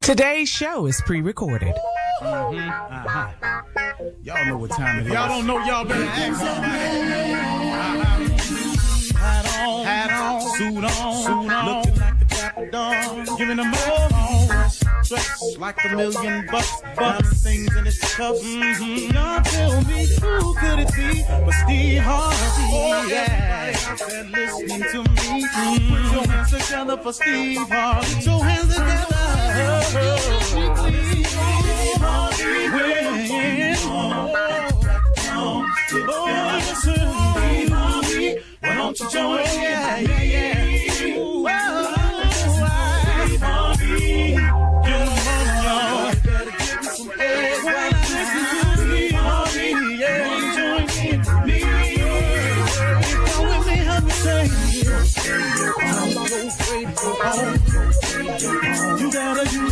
Today's show is pre-recorded. Y'all know what time it is. Y'all don't know, y'all better ask somebody. Hat on, suit on, looking like the Dapper Dawn, giving them all dressed like $1,000,000, things in its cuffs. Y'all tell me who could it be but Steve Harvey? Oh, yeah, everybody listening to me. Put your hands together for Steve Harvey. Put your hands together. Steve Harvey, why don't you join? Yeah. Whoa, Steve Harvey, get on, y'all. Better give me some eggs. Why not listen to Steve Harvey? Yeah, join me. Come with me, help me say. I'm so afraid to go home. You gotta turn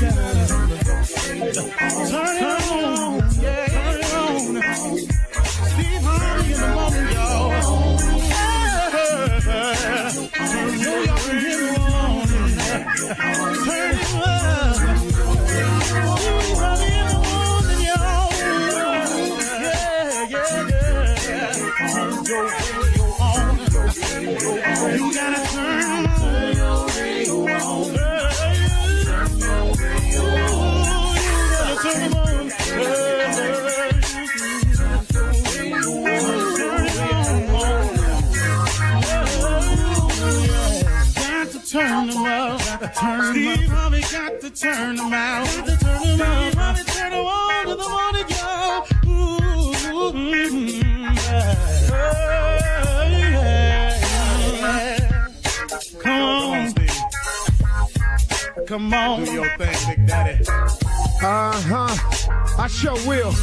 it on. Yeah, turn it on. Steve Harvey in the morning, y'all. You gotta turn your radio on. Turn it on. Turn them up, Steve Harvey got to turn them out. Steve Harvey turn them on to the morning, y'all. Come on, Steve. Come on. Do your thing, Big Daddy. I sure will.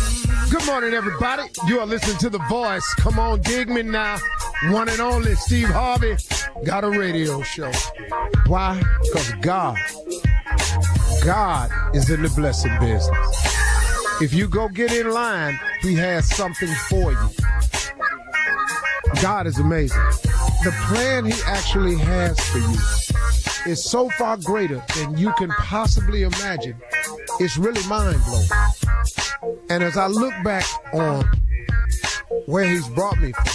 Good morning, everybody. You are listening to The Voice. Come on, dig me now. One and only Steve Harvey got a radio show. Why? Because God is in the blessing business. If you go get in line, he has something for you. God is amazing. The plan he actually has for you is so far greater than you can possibly imagine. It's really mind-blowing. And as I look back on where he's brought me from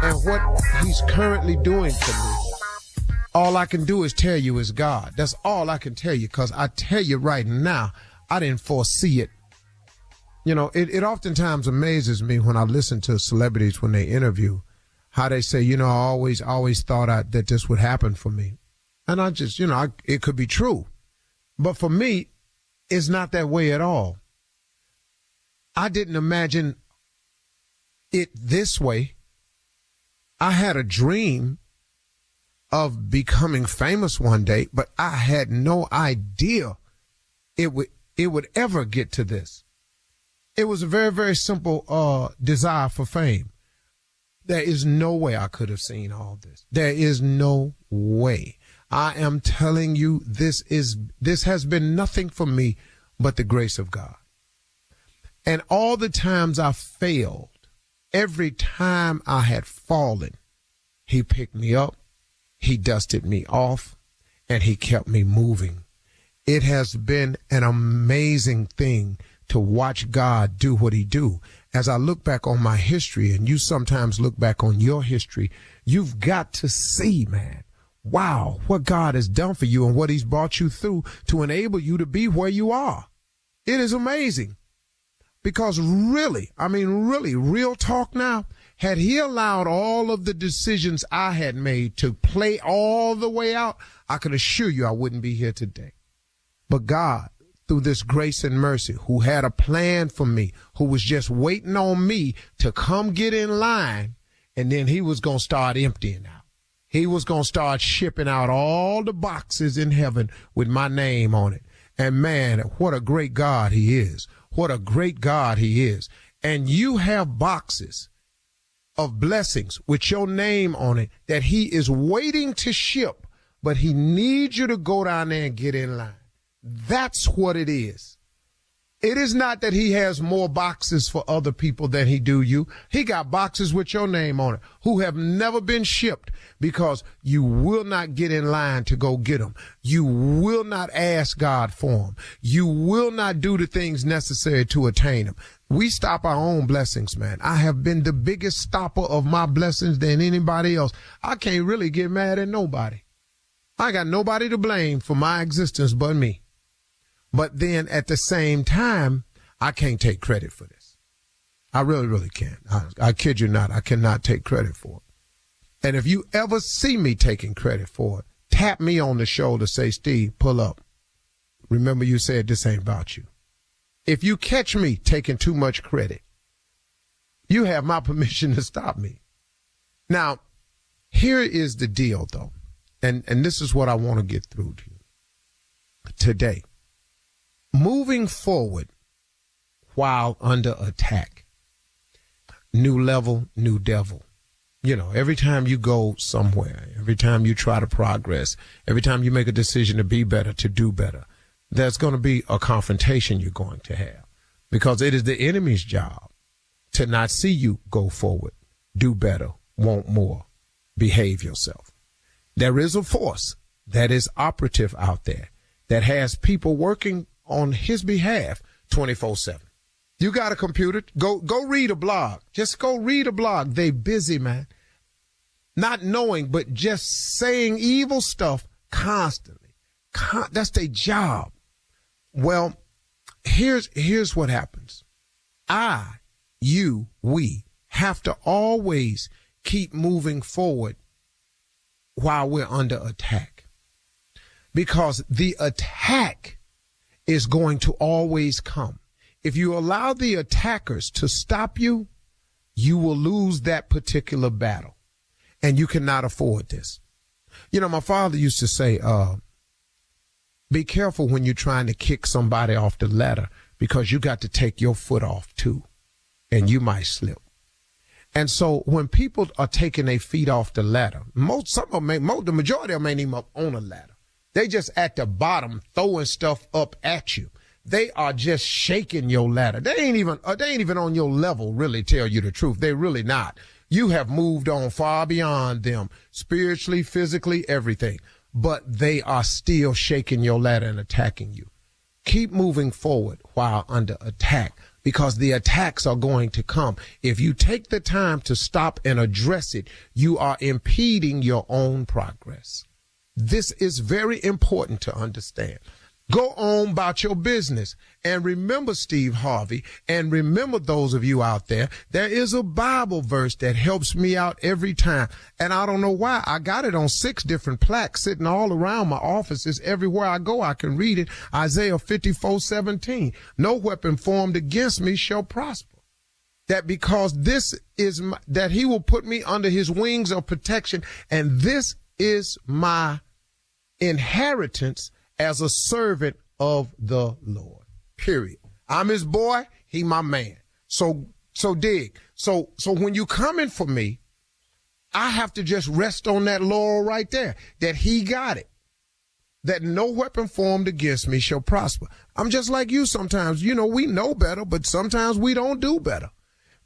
and what he's currently doing for me, all I can do is tell you is God. That's all I can tell you, because I tell you right now, I didn't foresee it. You know, it oftentimes amazes me when I listen to celebrities when they interview, how they say, you know, I always thought that this would happen for me. And I just, you know, it could be true. But for me, it's not that way at all. I didn't imagine it this way. I had a dream of becoming famous one day, but I had no idea it would ever get to this. It was a very, very simple desire for fame. There is no way I could have seen all this. There is no way. I am telling you, this has been nothing for me but the grace of God. And all the times I failed, every time I had fallen, he picked me up, he dusted me off, and he kept me moving. It has been an amazing thing to watch God do what he do. As I look back on my history, and you sometimes look back on your history, you've got to see, man, wow, what God has done for you and what he's brought you through to enable you to be where you are. It is amazing. Because really, real talk now, had he allowed all of the decisions I had made to play all the way out, I can assure you I wouldn't be here today. But God, through this grace and mercy, who had a plan for me, who was just waiting on me to come get in line, and then he was going to start emptying out. He was going to start shipping out all the boxes in heaven with my name on it. And man, what a great God he is. What a great God he is. And you have boxes of blessings with your name on it that he is waiting to ship, but he needs you to go down there and get in line. That's what it is. It is not that he has more boxes for other people than he do you. He got boxes with your name on it who have never been shipped because you will not get in line to go get them. You will not ask God for them. You will not do the things necessary to attain them. We stop our own blessings, man. I have been the biggest stopper of my blessings than anybody else. I can't really get mad at nobody. I got nobody to blame for my existence but me. But then at the same time, I can't take credit for this. I really, really can't. I kid you not. I cannot take credit for it. And if you ever see me taking credit for it, tap me on the shoulder, say, Steve, pull up. Remember you said this ain't about you. If you catch me taking too much credit, you have my permission to stop me. Now, here is the deal, though. And this is what I want to get through to you today. Moving forward while under attack, new level, new devil. You know, every time you go somewhere, every time you try to progress, every time you make a decision to be better, to do better, there's going to be a confrontation you're going to have because it is the enemy's job to not see you go forward, do better, want more, behave yourself. There is a force that is operative out there that has people working on his behalf 24/7. You got a computer, go read a blog. Just go read a blog. They busy, man. Not knowing, but just saying evil stuff constantly. That's their job. Well, here's what happens. We have to always keep moving forward while we're under attack. Because the attack is going to always come. If you allow the attackers to stop you, you will lose that particular battle. And you cannot afford this. You know, my father used to say, be careful when you're trying to kick somebody off the ladder because you got to take your foot off too, and you might slip. And so when people are taking their feet off the ladder, the majority of them ain't even up on a ladder. They just at the bottom throwing stuff up at you. They are just shaking your ladder. They ain't even on your level, really, tell you the truth. They're really not. You have moved on far beyond them, spiritually, physically, everything. But they are still shaking your ladder and attacking you. Keep moving forward while under attack because the attacks are going to come. If you take the time to stop and address it, you are impeding your own progress. This is very important to understand. Go on about your business. And remember, Steve Harvey, and remember those of you out there, there is a Bible verse that helps me out every time. And I don't know why. I got it on 6 different plaques sitting all around my offices. Everywhere I go, I can read it. Isaiah 54:17. No weapon formed against me shall prosper. That because this is that he will put me under his wings of protection. And this is my inheritance as a servant of the Lord. Period. I'm his boy. He my man. So dig. So when you coming for me, I have to just rest on that laurel right there, that he got it, that no weapon formed against me shall prosper. I'm just like you sometimes. You know, we know better, but sometimes we don't do better.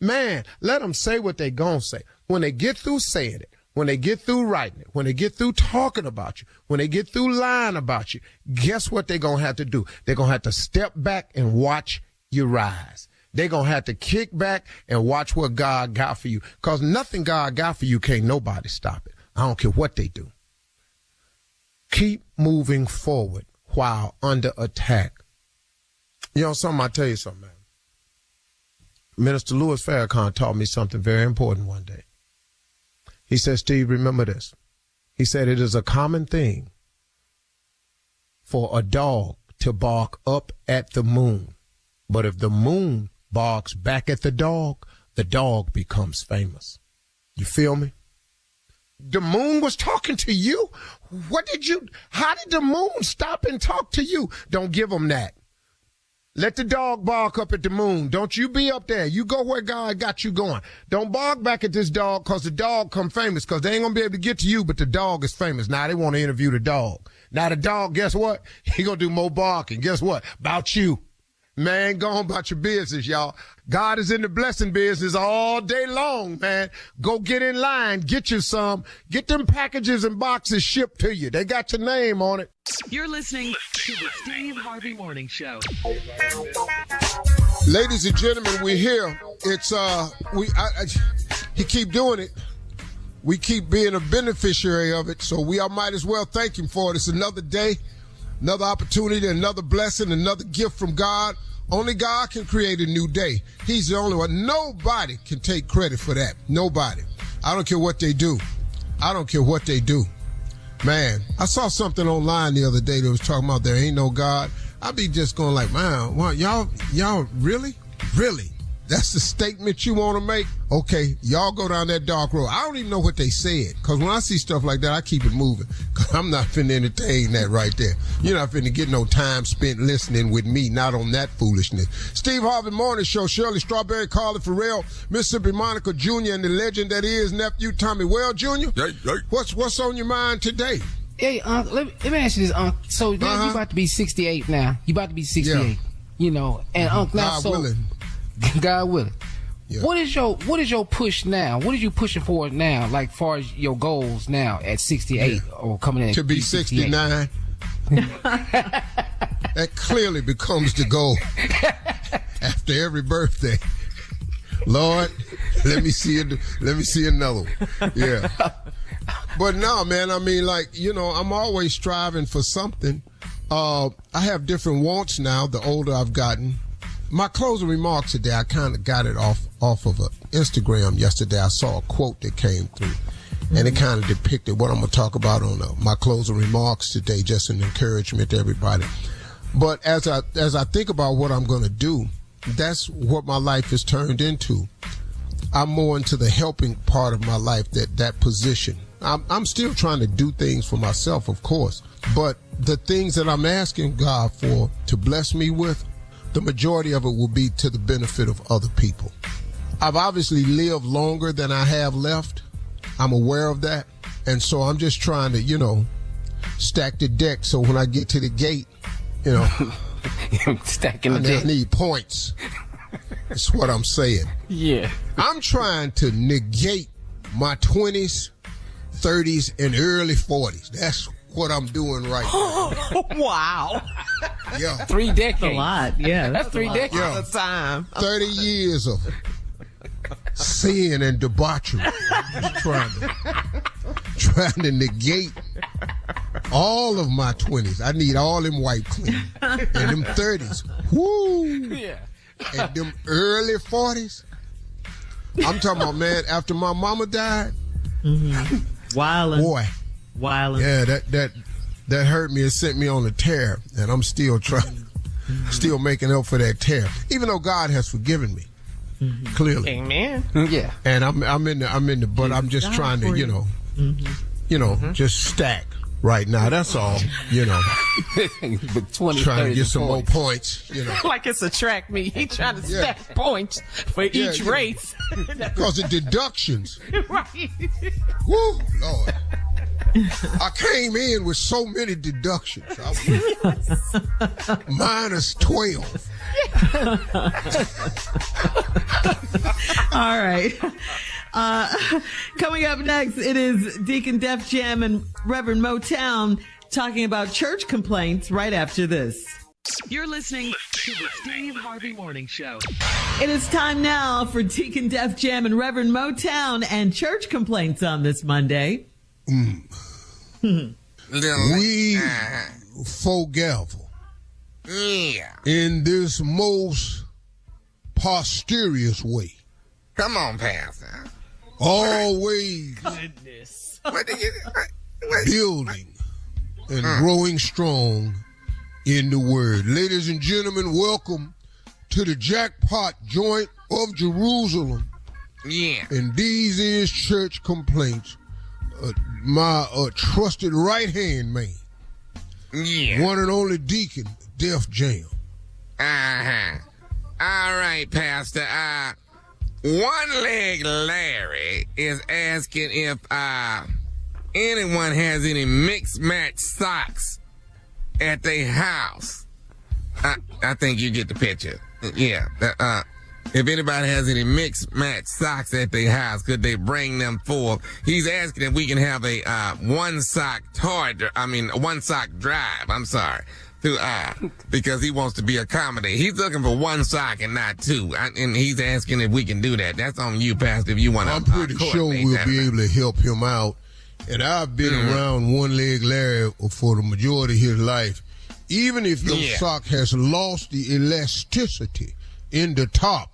Man, let them say what they gonna say. When they get through saying it, when they get through writing it, when they get through talking about you, when they get through lying about you, guess what they're going to have to do? They're going to have to step back and watch you rise. They're going to have to kick back and watch what God got for you. Because nothing God got for you can't nobody stop it. I don't care what they do. Keep moving forward while under attack. You know something? I'll tell you something, man. Minister Louis Farrakhan taught me something very important one day. He said, Steve, remember this. He said, it is a common thing for a dog to bark up at the moon. But if the moon barks back at the dog becomes famous. You feel me? The moon was talking to you. How did the moon stop and talk to you? Don't give them that. Let the dog bark up at the moon. Don't you be up there. You go where God got you going. Don't bark back at this dog because the dog come famous because they ain't going to be able to get to you, but the dog is famous. Now they want to interview the dog. Now the dog, guess what? He going to do more barking. Guess what? About you. Man, go on about your business, y'all. God is in the blessing business all day long, man. Go get in line, get you some. Get them packages and boxes shipped to you. They got your name on it. You're listening to the Steve Harvey Morning Show. Ladies and gentlemen, we're here. It's he keep doing it. We keep being a beneficiary of it, so we all might as well thank him for it. It's another day, another opportunity, another blessing, another gift from God. Only God can create a new day. He's the only one. Nobody can take credit for that. Nobody. I don't care what they do. I don't care what they do. Man, I saw something online the other day that was talking about there ain't no God. I be just going like, man, well, y'all really? Really? That's the statement you want to make? Okay, y'all go down that dark road. I don't even know what they said, because when I see stuff like that, I keep it moving, because I'm not finna entertain that right there. You're not finna get no time spent listening with me, not on that foolishness. Steve Harvey Morning Show, Shirley Strawberry, Carly Farrell, Mississippi Monica Jr., and the legend that is nephew Tommy Well Jr. Hey. What's on your mind today? Hey, let me ask you this, So you about to be 68 now. You about to be 68. Yeah. You know, and now God willing. God willing. Yeah. What is your push now? What are you pushing for now? Like far as your goals now at 68 or coming in to be 69. That clearly becomes the goal after every birthday. Lord, let me see another one. Yeah. But no, man, I mean, like, you know, I'm always striving for something. I have different wants now the older I've gotten. My closing remarks today, I kind of got it off of Instagram yesterday. I saw a quote that came through, and it kind of depicted what I'm going to talk about on my closing remarks today, just an encouragement to everybody. But as I think about what I'm going to do, that's what my life has turned into. I'm more into the helping part of my life, that position. I'm still trying to do things for myself, of course, but the things that I'm asking God for to bless me with, the majority of it will be to the benefit of other people. I've obviously lived longer than I have left. I'm aware of that. And so I'm just trying to, you know, stack the deck so when I get to the gate, you know, stacking the deck. I need points. That's what I'm saying. Yeah. I'm trying to negate my 20s, 30s, and early 40s. That's what I'm doing right now. Wow. Yeah. 3 decades. That's a lot. Yeah. That's 3 decades. Yeah. Of time. 30 years of sin and debauchery. Trying to negate all of my 20s. I need all them white clean. And them 30s. Woo! Yeah. And them early 40s. I'm talking about, man, after my mama died. Mm-hmm. Wildin'. Boy. Wildin'. Yeah, that hurt me and sent me on a tear. And I'm still still making up for that tear. Even though God has forgiven me. Mm-hmm. Clearly. Amen. Yeah. And I'm in the but I'm just trying to, you know, just stack right now. That's all, you know. But 20, trying to get some points. more points, you know. Like it's a track meet. He trying to stack points for each race. Because of deductions. Right. Woo, Lord. I came in with so many deductions. I was minus 12. All right. Coming up next, it is Deacon Def Jam and Reverend Motown talking about church complaints right after this. You're listening to the Steve Harvey Morning Show. It is time now for Deacon Def Jam and Reverend Motown and church complaints on this Monday. We foregather in this most posterious way. Come on, Pastor. Always Goodness. building and growing strong in the word. Ladies and gentlemen, welcome to the Jackpot joint of Jerusalem. Yeah. And these is church complaints. My trusted right-hand man. Yeah. One and only Deacon Def Jam. Uh-huh. All right, Pastor. One-Leg Larry is asking if anyone has any mixed-match socks at their house. I think you get the picture. Yeah. If anybody has any mixed match socks at their house, could they bring them forth? He's asking if we can have a one sock drive. I'm sorry. Because he wants to be accommodated. He's looking for one sock and not two. And he's asking if we can do that. That's on you, Pastor, if you want to. I'm pretty sure we'll be able to help him out. And I've been around one-leg Larry for the majority of his life. Even if your sock has lost the elasticity in the top,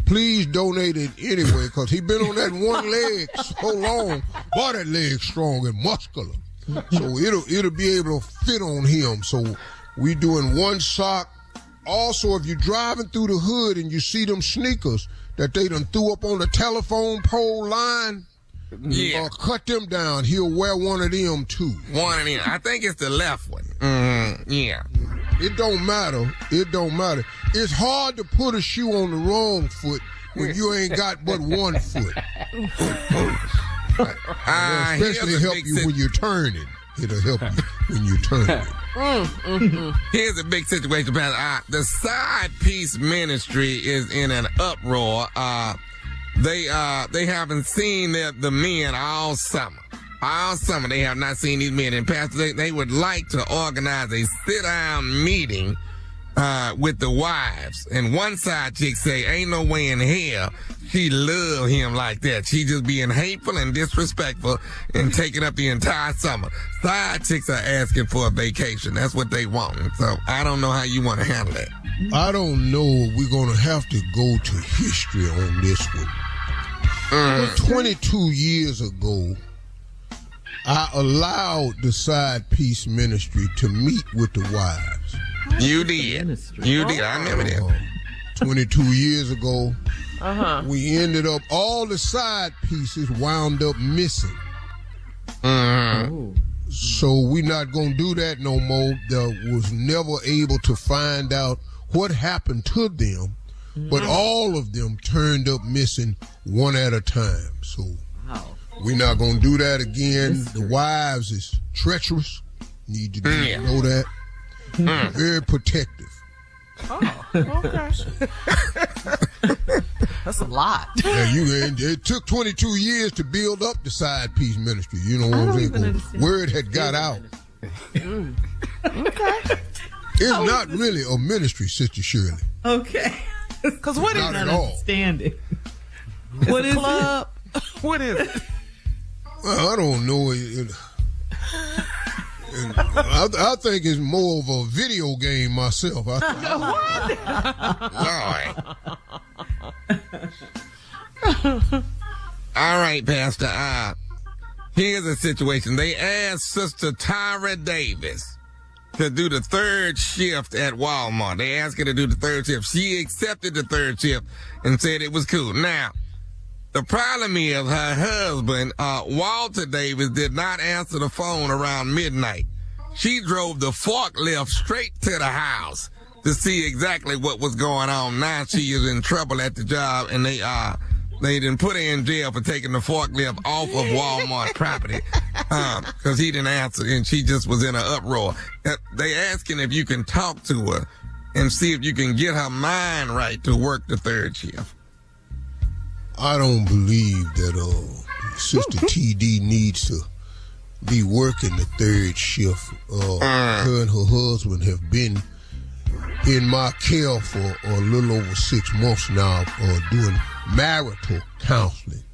please donate it anyway, because he been on that one leg so long. Boy, that leg's strong and muscular. So it'll be able to fit on him. So we doing one sock. Also, if you're driving through the hood and you see them sneakers that they done threw up on the telephone pole line, cut them down. He'll wear one of them too. One of them. I think it's the left one. Yeah. It don't matter. It's hard to put a shoe on the wrong foot when you ain't got but one foot. Especially help you when you're turning. It'll help you when you're turning. Here's a big situation, Pastor. The Side Piece Ministry is in an uproar. They haven't seen the men all summer. All summer they have not seen these men. And Pastor, they would like to organize a sit-down meeting with the wives. And one side chick say, ain't no way in hell she love him like that. She just being hateful and disrespectful and taking up the entire summer. Side chicks are asking for a vacation. That's what they want. So I don't know how you want to handle that. I don't know. We're going to have to go to history on this one. 22 years ago, I allowed the Side Piece Ministry to meet with the wives. You did. You did. I remember that. 22 years ago, we ended up, all the side pieces wound up missing. So we're not going to do that no more. Was never able to find out what happened to them, but all of them turned up missing one at a time. So we're not going to do that again. The wives is treacherous. Need to know that. Very protective. Oh, okay. That's a lot. Yeah, it took 22 years to build up the Side Piece Ministry. You know what I'm saying? Word had got out. Okay. It's not really a ministry, Sister Shirley. Okay. Because what is not at all. Standing. What is club? What is it? Well, I don't know. I think it's more of a video game myself. Lord. All right, Pastor. Here's a situation. They asked Sister Tyra Davis to do the third shift at Walmart. They asked her to do the third shift. She accepted the third shift and said it was cool. Now, the problem is her husband, Walter Davis, did not answer the phone around midnight. She drove the forklift straight to the house to see exactly what was going on. Now she is in trouble at the job, and they didn't put her in jail for taking the forklift off of Walmart property because he didn't answer, and she just was in an uproar. They asking if you can talk to her and see if you can get her mind right to work the third shift. I don't believe that Sister TD needs to be working the third shift. Her and her husband have been in my care for a little over 6 months now, doing marital counseling.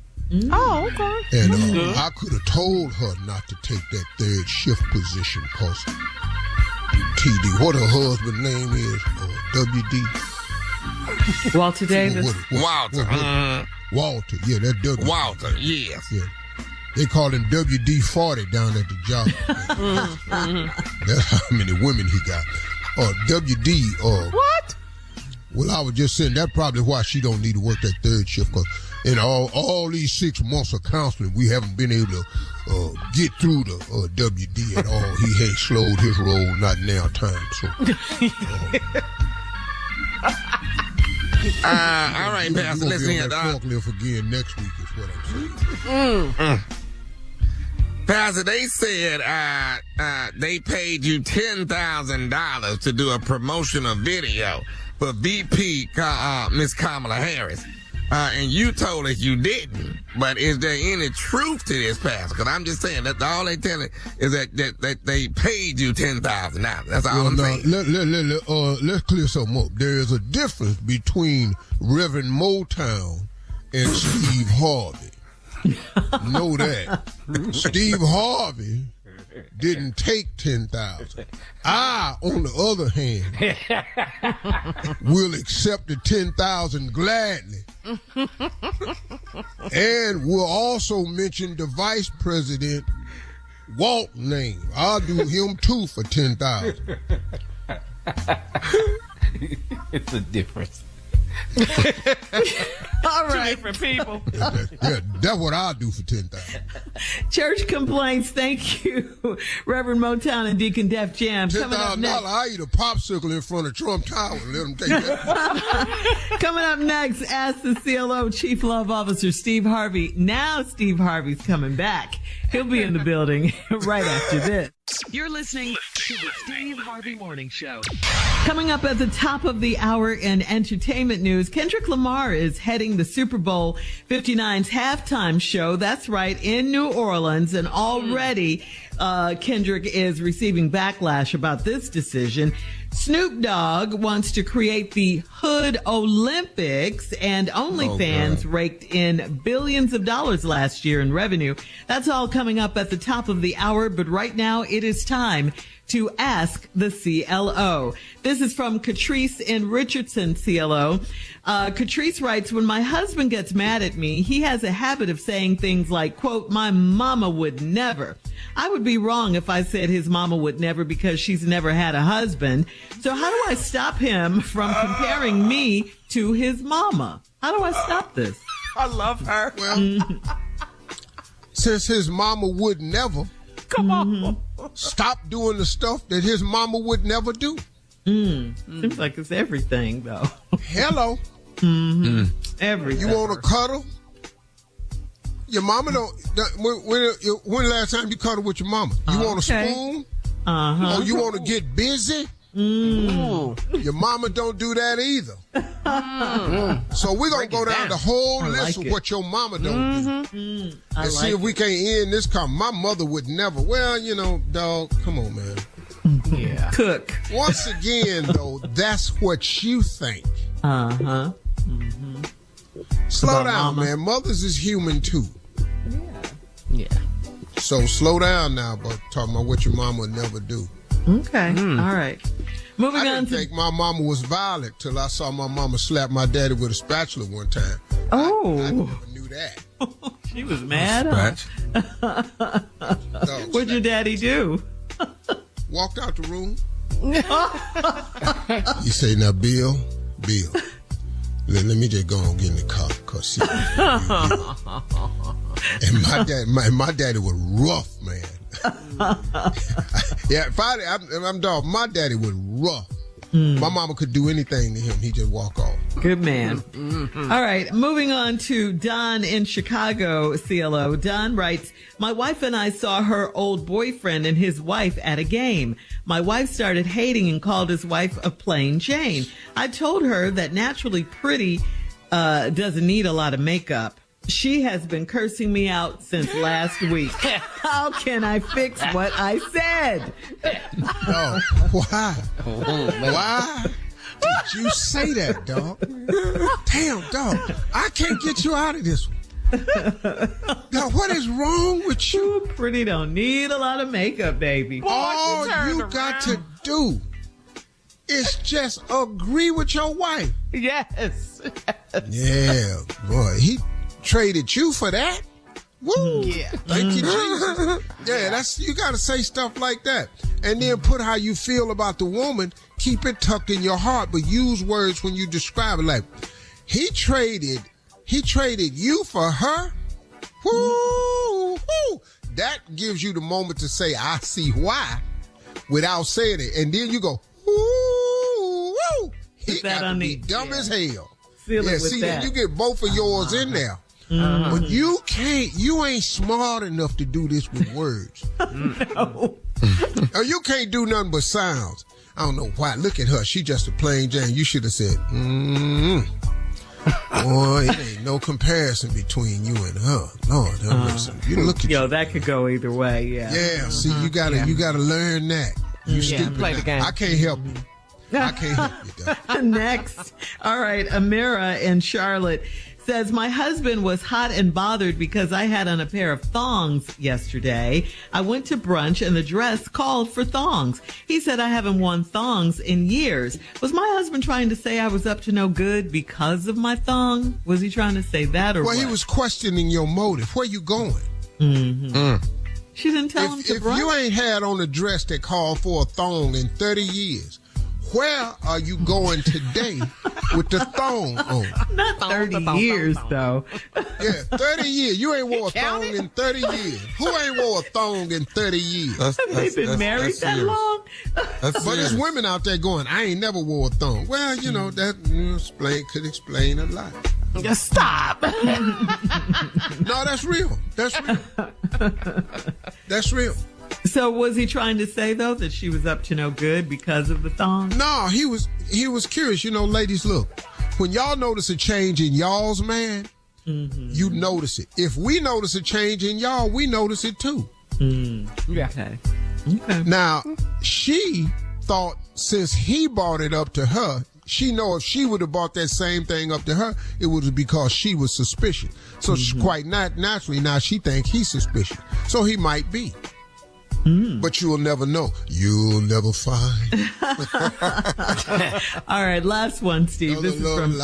Oh, okay. And I could have told her not to take that third shift position because TD, what her husband's name is, WD. Walter Davis. Walter. Walter, yeah, that's W. Walter, yes. Yeah. They call him WD-40 down at the job. That's how many women he got. WD. What? Well, I was just saying that's probably why she don't need to work that third shift, because in all these 6 months of counseling, we haven't been able to get through the WD at all. He ain't slowed his roll, not now time. So. All right, Pastor, listen here. Forklift again next week is what I'm saying. Pastor, they said they paid you $10,000 to do a promotional video for VP Miss Kamala Harris. And you told us you didn't. But is there any truth to this, Pastor? Because I'm just saying that all they telling is that they paid you $10,000. That's all I'm saying. Let's clear something up. There is a difference between Reverend Motown and Steve Harvey. Know that. Steve Harvey didn't take $10,000. I, on the other hand, will accept the $10,000 gladly. And we'll also mention the Vice President Walt name. I'll do him too for $10,000. It's a difference. All right. Two different people. That's what I'll do for $10,000. Church complaints. Thank you, Reverend Motown and Deacon Def Jam. $10,000, I'll eat a popsicle in front of Trump Tower and let them take that. Coming up next, ask the CLO Chief Love Officer Steve Harvey. Now Steve Harvey's coming back. He'll be in the building right after this. You're listening to the Steve Harvey Morning Show. Coming up at the top of the hour in entertainment news, Kendrick Lamar is heading the Super Bowl 59's halftime show. That's right, in New Orleans. And already Kendrick is receiving backlash about this decision. Snoop Dogg wants to create the Hood Olympics, and OnlyFans raked in billions of dollars last year in revenue. That's all coming up at the top of the hour, but right now it is time to ask the CLO. This is from Catrice in Richardson, CLO. Catrice writes, when my husband gets mad at me, he has a habit of saying things like, quote, my mama would never. I would be wrong if I said his mama would never because she's never had a husband. So how do I stop him from comparing me to his mama? How do I stop this? I love her. Well, since his mama would never, Come on. stop doing the stuff that his mama would never do. Seems like it's everything, though. Hello. Everything. You want to cuddle? Your mama don't. When last time you cuddled with your mama? You want a spoon? Or you want to get busy? Your mama don't do that either. So we're going to go down the whole list of what your mama don't do. And see if we can't end this comment. My mother would never. Well, you know, dog, come on, man. Yeah. Cook. Once again, though, that's what you think. Slow down, man. Mothers is human, too. Yeah. So slow down now about talking about what your mama would never do. Okay. All right. Moving I on didn't think my mama was violent till I saw my mama slap my daddy with a spatula one time. Oh. I never knew that. She was mad. Huh? No, What'd your daddy do? walked out the room. You say, now, Bill, let me just go and get in the car. Cause and my daddy was rough, man. Yeah, I'm dog. My daddy was rough. My mama could do anything to him. He just walk off. Good man. All right. Moving on to Don in Chicago, CLO. Don writes, my wife and I saw her old boyfriend and his wife at a game. My wife started hating and called his wife a plain Jane. I told her that naturally pretty doesn't need a lot of makeup. She has been cursing me out since last week. How can I fix what I said? Oh, why? Why did you say that, dog? Damn, dog. I can't get you out of this one. Dog, what is wrong with you? Ooh, pretty don't need a lot of makeup, baby. All you got to do is just agree with your wife. Yes. Yeah, boy. He traded you for that? Woo! Yeah. Thank you, Jesus. Yeah, you got to say stuff like that. And then put how you feel about the woman, keep it tucked in your heart, but use words when you describe it. Like, he traded you for her? Woo! Woo! That gives you the moment to say, I see why, without saying it. And then you go, woo! Woo! He got to be dumb as hell. Seal it with see, that. you get both of yours in there. But you ain't smart enough to do this with words. No. Or you can't do nothing but sounds. I don't know why. Look at her. She just a plain Jane. You should have said, Boy, it ain't no comparison between you and her. Lord, you look at Yo, that could go either way. Yeah. Yeah. See, you gotta learn that. You stupid. Play the game. I can't help you. I can't help you, though. Next. All right. Amira in Charlotte says, my husband was hot and bothered because I had on a pair of thongs yesterday. I went to brunch and the dress called for thongs. He said I haven't worn thongs in years. Was my husband trying to say I was up to no good because of my thong? Was he trying to say that or what? Well, he was questioning your motive. Where you going? She didn't tell him to brunch? If you ain't had on a dress that called for a thong in 30 years, where are you going today with the thong on? Not 30 years, though. Yeah, 30 years. You ain't wore a thong in 30 years. Who ain't wore a thong in 30 years? They've been married that long? But there's women out there going, I ain't never wore a thong. Well, you know, that could explain a lot. Just stop. No, that's real. That's real. That's real. So was he trying to say, though, that she was up to no good because of the thong? No, he was curious. You know, ladies, look, when y'all notice a change in y'all's man, you notice it. If we notice a change in y'all, we notice it too. Yeah. Okay. Now, she thought since he brought it up to her, she know if she would have brought that same thing up to her, it was because she was suspicious. So quite naturally, now she thinks he's suspicious. So he might be. But you'll never know. You'll never find. All right, last one, Steve. This is from...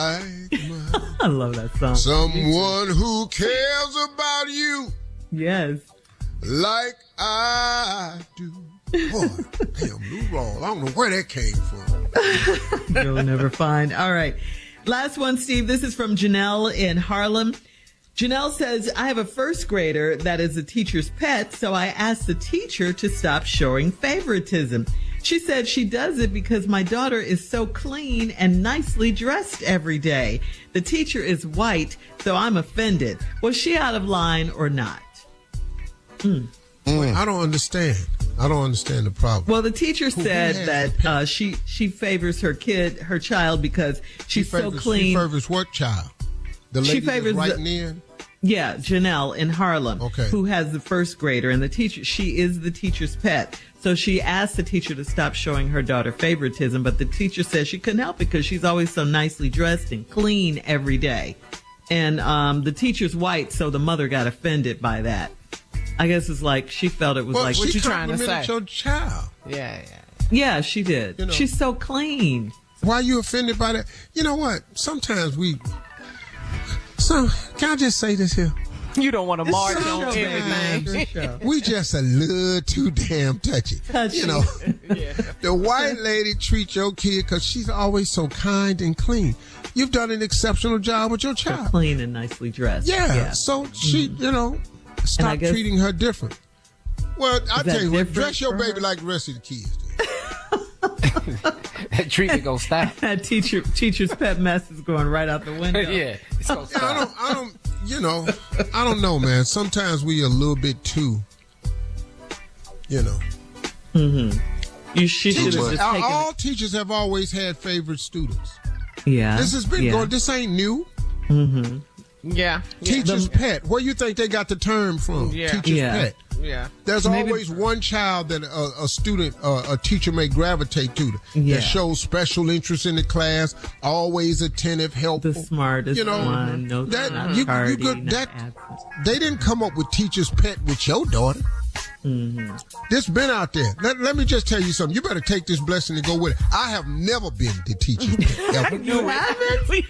I love that song. Someone who cares about you. Yes. Like I do. Boy, damn, Lou Roll. I don't know where that came from. You'll never find. All right. Last one, Steve. This is from Janelle in Harlem. Janelle says, I have a first grader that is a teacher's pet, so I asked the teacher to stop showing favoritism. She said she does it because my daughter is so clean and nicely dressed every day. The teacher is white, so I'm offended. Was she out of line or not? I don't understand. I don't understand the problem. Well, the teacher said that she favors her child because she's so clean. She favors what child? The lady that's writing in? Yeah, Janelle in Harlem, okay, who has the first grader, and the teacher, she is the teacher's pet. So she asked the teacher to stop showing her daughter favoritism, but the teacher says she couldn't help it because she's always so nicely dressed and clean every day. And the teacher's white, so the mother got offended by that. I guess it's like she felt it was like, what you trying to say? Your child. Yeah, she did. You know, she's so clean. Why are you offended by that? You know what? Sometimes can I just say this here? You don't want to march on everything. We just a little too damn touchy. You know, the white lady treats your kid because she's always so kind and clean. You've done an exceptional job with your child. So clean and nicely dressed. Yeah. So she, you know, stop treating her different. Well, I tell you what, dress your baby like the rest of the kids. That treatment gonna stop. That teacher's pet mess is going right out the window. Yeah, it's gonna stop. I don't know, man. Sometimes we a little bit too, you know. She should have just taken all teachers have always had favorite students. Yeah. This has been going. This ain't new. Yeah. Teacher's pet. Where you think they got the term from? Teacher's pet. Yeah. There's always one child that a teacher may gravitate to that shows special interest in the class, always attentive, helpful. The smartest one. No, they didn't come up with teacher's pet with your daughter. This been out there. Let me just tell you something. You better take this blessing and go with it. I have never been the teacher's pet. Ever. You haven't?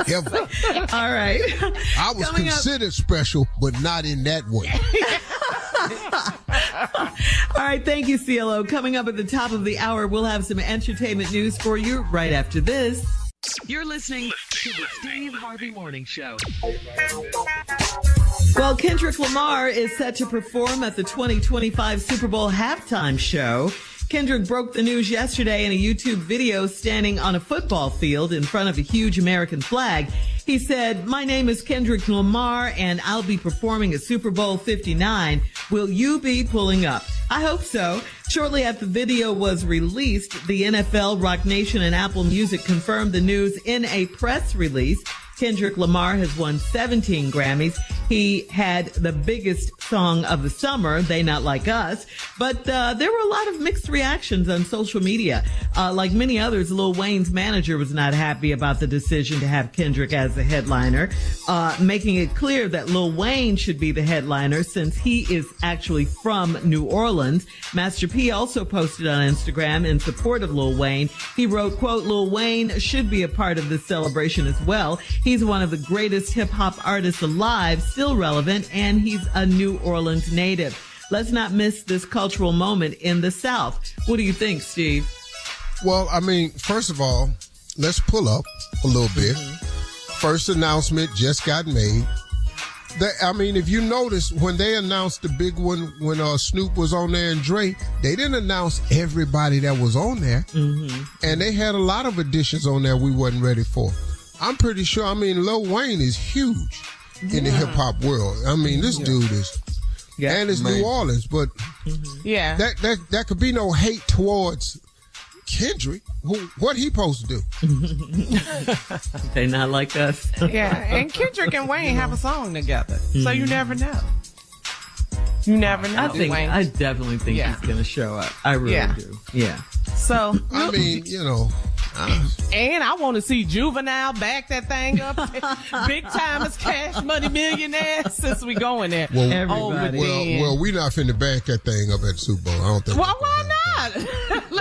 Ever. All right. I was considered special, but not in that way. All right, thank you, CLO. Coming up at the top of the hour, we'll have some entertainment news for you right after this. You're listening to the Steve Harvey Morning Show. Well, Kendrick Lamar is set to perform at the 2025 Super Bowl halftime show. Kendrick broke the news yesterday in a YouTube video standing on a football field in front of a huge American flag. He said, "My name is Kendrick Lamar, and I'll be performing at Super Bowl 59. Will you be pulling up?" I hope so. Shortly after the video was released, the NFL, Rock Nation, and Apple Music confirmed the news in a press release. Kendrick Lamar has won 17 Grammys. He had the biggest song of the summer, They Not Like Us. But there were a lot of mixed reactions on social media. Like many others, Lil Wayne's manager was not happy about the decision to have Kendrick as the headliner, making it clear that Lil Wayne should be the headliner since he is actually from New Orleans. Master P also posted on Instagram in support of Lil Wayne. He wrote, quote, "Lil Wayne should be a part of this celebration as well. He's one of the greatest hip-hop artists alive, still relevant, and he's a New Orleans native. Let's not miss this cultural moment in the South." What do you think, Steve? Well, I mean, first of all, let's pull up a little bit. First announcement just got made. I mean, if you notice, when they announced the big one, when Snoop was on there and Dre, they didn't announce everybody that was on there. And they had a lot of additions on there we wasn't ready for. I'm pretty sure, I mean, Lil Wayne is huge in the hip-hop world. I mean, this dude is, and it's New Orleans, but that could be no hate towards Kendrick. What he supposed to do? They not like us. Yeah, and Kendrick and Wayne have a song together, so you never know. You never know. I definitely think he's going to show up. I really do. Yeah. So I mean, you know. And I want to see Juvenile back that thing up. Big time as Cash Money Millionaire since we going there. Well, we not finna back that thing up at the Super Bowl. I don't think. Well, why not?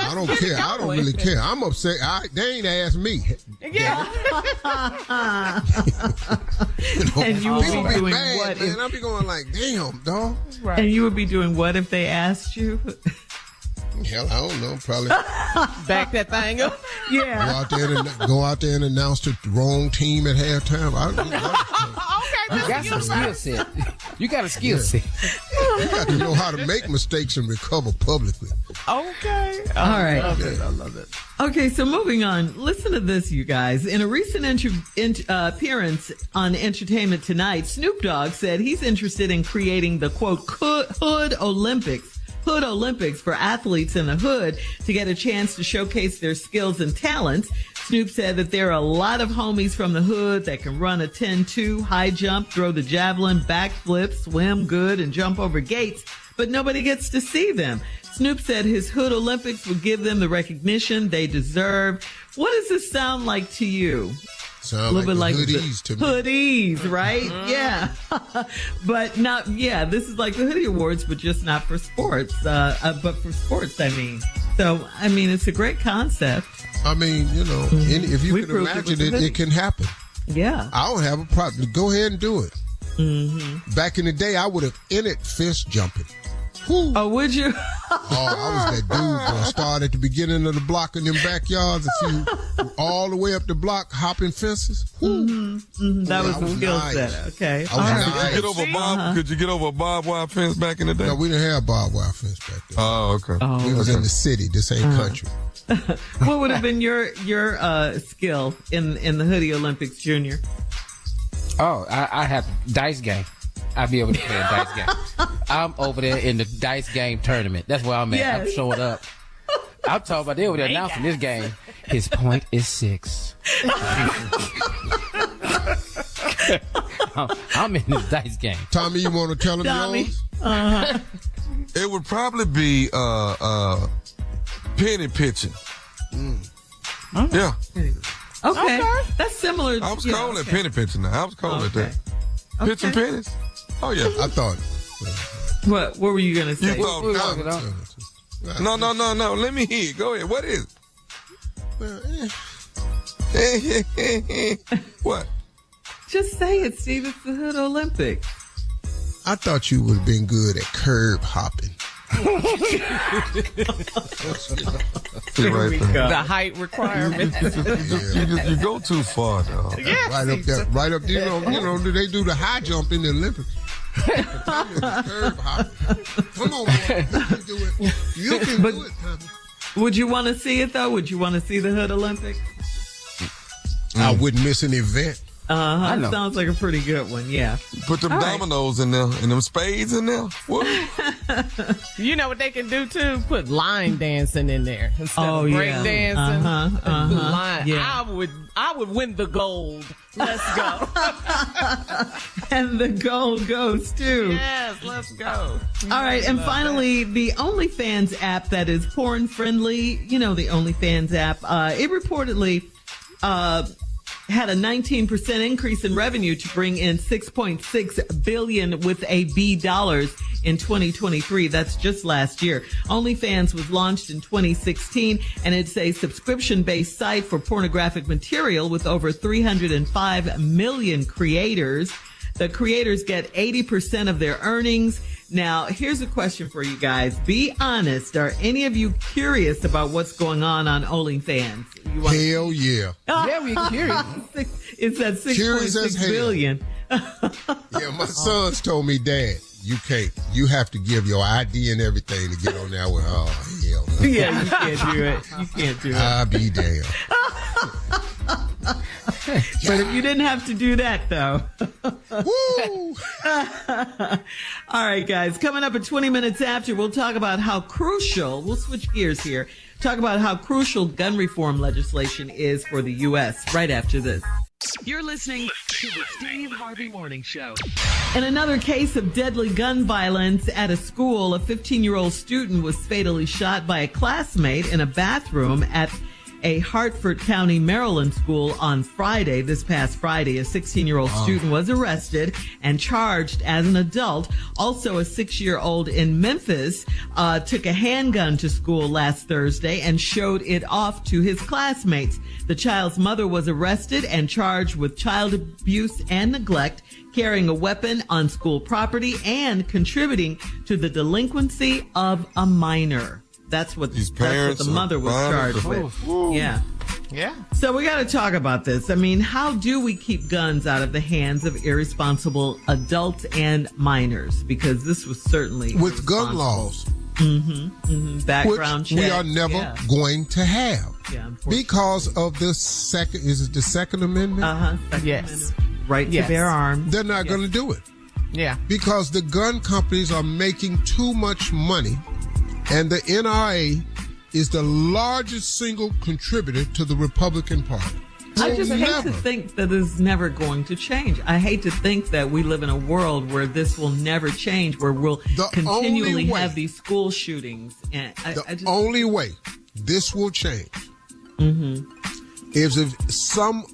I don't care. I don't really care. I'm upset. They ain't asked me. Yeah. And you would be doing mad, what? Man. I'll be going like, damn, dog. Right. And you would be doing what if they asked you? Hell, I don't know. Probably back that thing up. Yeah. Go out there and announce the wrong team at halftime. You got some skill set. You got a skill set. You got to know how to make mistakes and recover publicly. Okay. All right. I love it. Okay, so moving on. Listen to this, you guys. In a recent appearance on Entertainment Tonight, Snoop Dogg said he's interested in creating the, quote, Hood Olympics for athletes in the hood to get a chance to showcase their skills and talents. Snoop said that there are a lot of homies from the hood that can run a 10-2, high jump, throw the javelin, backflip, swim good, and jump over gates, but nobody gets to see them. Snoop said his Hood Olympics would give them the recognition they deserve. What does this sound like to you? Sound a little bit like hoodies to me. Hoodies, right? Yeah. But not, this is like the Hoodie Awards, but just not for sports. But for sports, I mean. So, I mean, it's a great concept. I mean, you know, if you can imagine it, it can happen. Yeah. I don't have a problem. Go ahead and do it. Back in the day, I would have entered fist jumping. Whew. Oh, would you? I was that dude that started at the beginning of the block in them backyards and see all the way up the block hopping fences. That was the skill set. Okay. Could you get over a barbed wire fence back in the day? No, we didn't have barbed wire fence back then. Oh, okay. We was in the city. This ain't country. What would have been your skill in the Hoodie Olympics, Junior? Oh, I have dice game. I'll be able to play a dice game. I'm over there in the dice game tournament. That's where I'm at. Yes. I'm showing up. I'm talking about they over there announcing this game. His point is 6. I'm in this dice game. Tommy, you want to tell him yours? It would probably be penny pitching. Yeah. Okay. That's similar. I was cold at penny pitching now. I was cold at that. Pitching pennies? Oh, yeah. I thought. What were you going to say? You thought No. Let me hear it. Go ahead. What is it? What? Just say it, Steve. It's the Hood Olympics. I thought you would have been good at curb hopping. The height requirement. You go too far, though. Yeah, right up there. You know, do they do the high jump in the Olympics? Tommy is a curve hopper. Come on, boy. You can do it. You can do it, Tommy. Would you want to see it, though? Would you want to see the Hood Olympics? I wouldn't miss an event. Sounds like a pretty good one, yeah. Put them dominoes in there and them spades in there. You know what they can do too? Put line dancing in there instead of break dancing. Yeah. I would win the gold. Let's go. And the gold goes too. Yes, let's go. All right, and finally, the OnlyFans app that is porn friendly. You know the OnlyFans app. It reportedly had a 19% increase in revenue to bring in $6.6 billion with a B dollars in 2023. That's just last year. OnlyFans was launched in 2016, and it's a subscription-based site for pornographic material with over 305 million creators. The creators get 80% of their earnings. Now, here's a question for you guys. Be honest. Are any of you curious about what's going on OnlyFans? Hell yeah. Yeah, we're curious. It's at $6.6 billion. Yeah, my sons told me, Dad, you can't. You have to give your ID and everything to get on there with, hell. Yeah, you can't do it. You can't do it. I'll be damned. But if you didn't have to do that, though. Woo! All right, guys. Coming up at 20 minutes after, we'll talk about how crucial, we'll switch gears here, talk about how crucial gun reform legislation is for the U.S. right after this. You're listening to the Steve Harvey Morning Show. In another case of deadly gun violence at a school, a 15-year-old student was fatally shot by a classmate in a bathroom at a Hartford County, Maryland school on Friday. This past Friday, a 16-year-old student was arrested and charged as an adult. Also, a 6-year-old in Memphis took a handgun to school last Thursday and showed it off to his classmates. The child's mother was arrested and charged with child abuse and neglect, carrying a weapon on school property, and contributing to the delinquency of a minor. That's what the mother was charged with. Yeah. Yeah. So we got to talk about this. I mean, how do we keep guns out of the hands of irresponsible adults and minors? Because this was certainly with gun laws. Background which check. we are never going to have. Yeah, because of the Second Amendment? Yes. Right to bear arms. They're not going to do it. Yeah. Because the gun companies are making too much money. And the NRA is the largest single contributor to the Republican Party. I just hate to think that it's never going to change. I hate to think that we live in a world where this will never change, where we'll continually have these school shootings. And the only way this will change is if some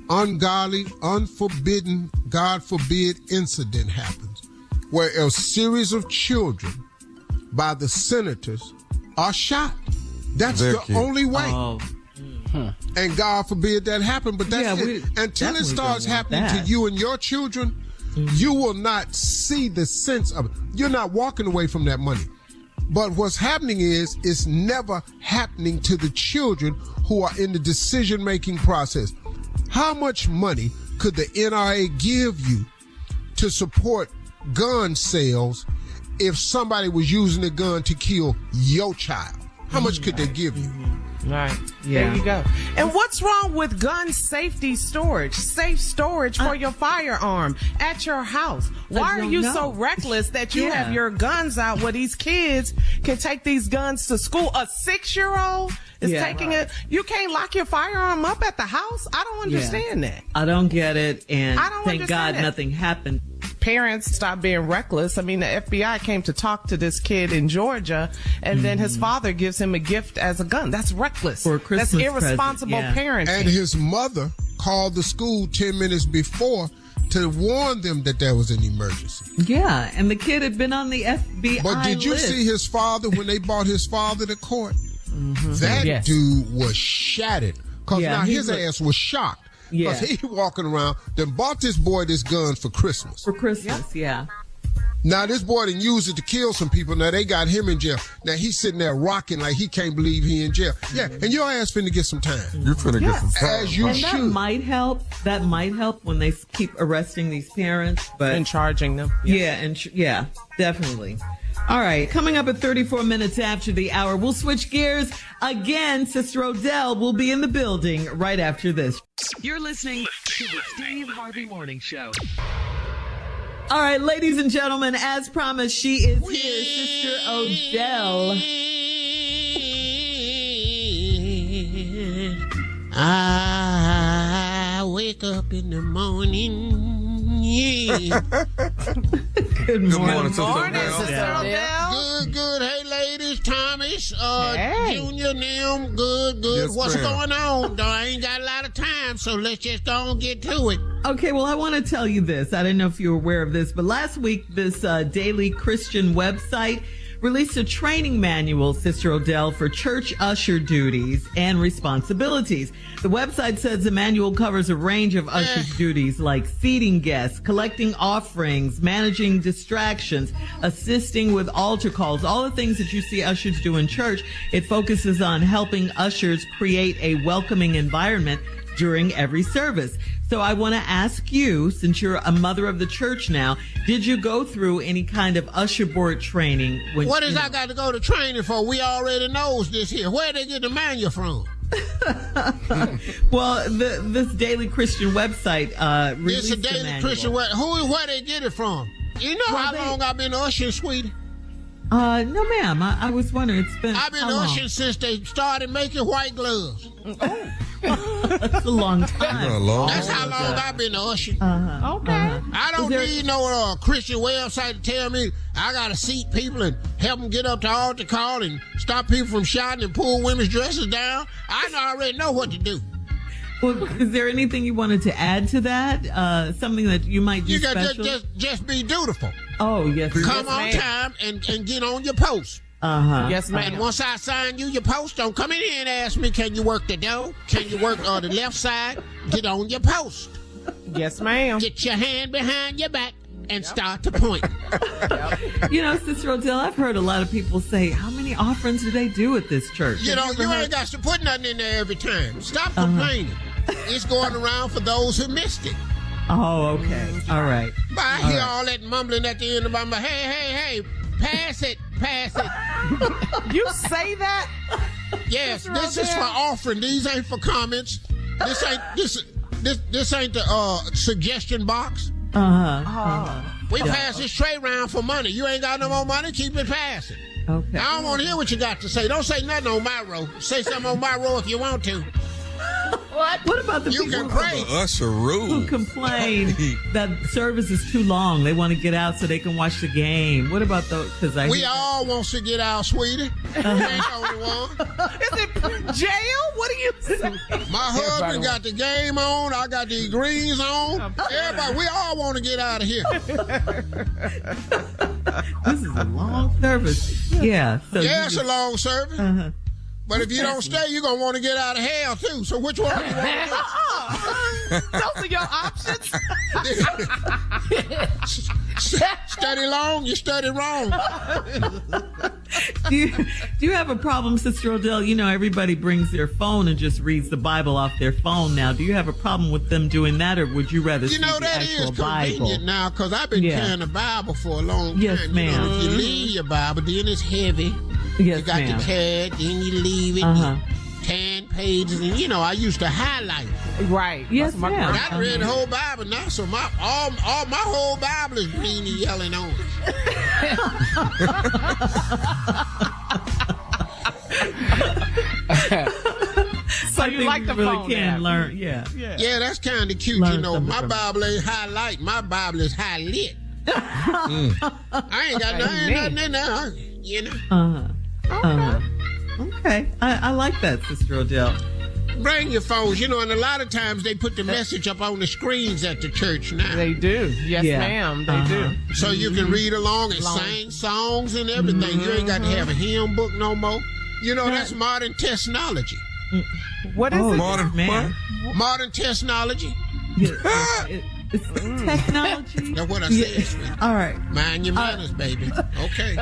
ungodly, unforbidden, God forbid, incident happens where a series of children by the senators are shot. That's the only way. And God forbid that happen, but that's it. Until it starts happening to you and your children, you will not see the sense of it. You're not walking away from that money. But what's happening is it's never happening to the children who are in the decision-making process. How much money could the NRA give you to support gun sales if somebody was using a gun to kill your child? How much could they give you? Right. Yeah. There you go. And what's wrong with gun safety storage? Safe storage for your firearm at your house. Why are you so reckless that you have your guns out where these kids can take these guns to school? A 6-year-old is taking it. You can't lock your firearm up at the house? I don't understand that. I don't get it. And I don't thank God nothing happened. Parents stop being reckless. I mean, the FBI came to talk to this kid in Georgia, and then his father gives him a gift as a gun. That's reckless. For a Christmas That's irresponsible parenting. And his mother called the school 10 minutes before to warn them that there was an emergency. Yeah, and the kid had been on the FBI But did you see his father when they brought his father to court? That dude was shattered. Because now his ass was shocked. Because he walking around, then bought this boy this gun for Christmas. For Christmas, Now, this boy done used it to kill some people. Now, they got him in jail. Now, he's sitting there rocking like he can't believe he in jail. Yeah, and your ass finna get some time. You finna get some time. As you and should. that might help. That might help when they keep arresting these parents. But And charging them. Yeah, definitely. All right, coming up at 34 minutes after the hour, we'll switch gears again. Sister Odell will be in the building right after this. You're listening to the Steve Harvey Morning Show. All right, ladies and gentlemen, as promised, she is here, Sister Odell. I wake up in the morning. Yeah. Good morning. Sister Odell. Sister Odell. Good. Hey, ladies, Thomas, Hey. Junior, them, good. Yes, What's ma'am. going on? Though I ain't got a lot of time, so let's just go and get to it. Okay, well, I want to tell you this. I didn't know if you were aware of this, but last week, this daily Christian website released a training manual, Sister Odell, for church usher duties and responsibilities. The website says the manual covers a range of usher duties like seating guests, collecting offerings, managing distractions, assisting with altar calls, all the things that you see ushers do in church. It focuses on helping ushers create a welcoming environment during every service. So I want to ask you, since you're a mother of the church now, did you go through any kind of usher board training? What is I got to go to training for? We already knows this here. Where they get the manual from? Well, this daily Christian website released It's a daily manual. Christian. Where they get it from? You know Well, how they- long I've been ushering, sweetie? No, ma'am. I was wondering. It's been. I've been how long? ushering since they started making white gloves. That's a long time. That's how long I've been ushering. Okay. I don't need no Christian website to tell me I got to seat people and help them get up to altar call and stop people from shouting and pull women's dresses down. I already know what to do. Well, is there anything you wanted to add to that? Something that you might do You got special? to just be dutiful. Oh, yes. Come on time and get on your post. Yes, ma'am. And once I sign you your post, don't come in here and ask me, can you work the dough? Can you work on the left side? Get on your post. Yes, ma'am. Get your hand behind your back and start to point. You know, Sister Odell, I've heard a lot of people say, how many offerings do they do at this church? You know, you ain't got to put nothing in there every time. Stop complaining. It's going around for those who missed it. Oh, okay. All right. But I hear all that mumbling at the end of my mouth. Hey, pass it. You say that? Yes, Sister this is Odell? for offering. These ain't for comments. This ain't the suggestion box. We pass this tray round for money. You ain't got no more money, keep it passing. Okay. I don't want to hear what you got to say. Don't say nothing on my row. Say something on my row if you want to. What about the You people can pray. Usher who rule. complain that service is too long? They want to get out so they can watch the game. What about those? Because We all wants to get out, sweetie. You ain't the only one. Is it jail? What do you say? My husband got the game on. I got the greens on. Everybody, we all want to get out of here. this is a long service. Yeah. So Yeah, you it's a long service. But if you don't stay, you're going to want to get out of hell, too. So which one do you want to Those are your options. do? Study long, you study wrong. do you have a problem, Sister Odell? You know, everybody brings their phone and just reads the Bible off their phone now. Do you have a problem with them doing that, or would you rather You know, see the that actual is Bible? convenient now because I've been carrying the Bible for a long time. Yes, You know, ma'am. if you leave your Bible, then it's heavy. Yes, You got ma'am. to carry it, then you leave it. 10 pages, and you know, I used to highlight. Right. Yes, That's my ma'am. But I read the whole Bible now, so my whole Bible is green and yellow and orange. So you like the really phone can app. learn. Yeah. Yeah, that's kind of cute. Learn You know, something my from it. Bible ain't highlight. My Bible is high lit. I ain't got nothing in there. You know. Okay. I like that, Sister Odell. Bring your phones, you know, and a lot of times they put the message up on the screens at the church now. They do. Yes, Yeah. ma'am. They do. So you can read along and sing songs and everything. You ain't got to have a hymn book no more. You know, that's modern technology. What is it? Modern man. Modern technology. It's technology. That's what I said, sweetie. All right. Mind your manners, baby. Okay.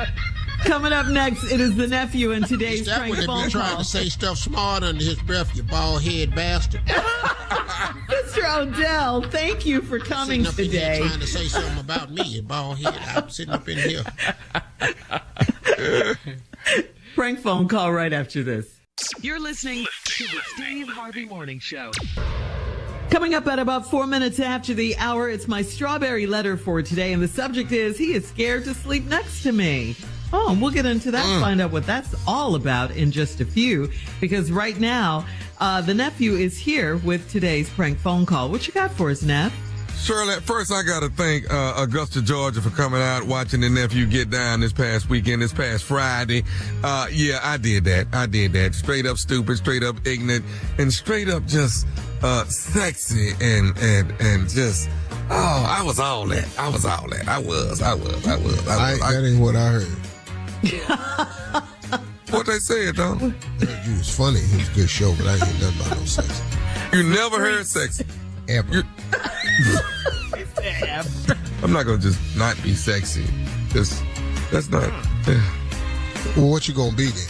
Coming up next, it is the nephew in today's That prank would have phone been trying call. to say stuff smart under his breath, you bald head bastard. Mr. Odell, thank you for coming Sitting up in here today. trying to say something about me, you bald head. I'm sitting up in here. Prank phone call right after this. You're listening to the Steve Harvey Morning Show. Coming up at about 4 minutes after the hour, it's my strawberry letter for today, and the subject is, he is scared to sleep next to me. Oh, and we'll get into that, find out what that's all about in just a few, because right now, the nephew is here with today's prank phone call. What you got for us, Neff? Shirley, first I got to thank Augusta, Georgia for coming out, watching the nephew get down this past weekend, this past Friday. Yeah, I did that. Straight up stupid, straight up ignorant, and straight up just sexy and just, I was all that. I was. That ain't what I heard. What they said, though? You was funny. It was a good show, but I ain't hear nothing about no sex. You never heard sexy. Ever. I'm not going to just not be sexy. That's not. Well, what you gonna be then?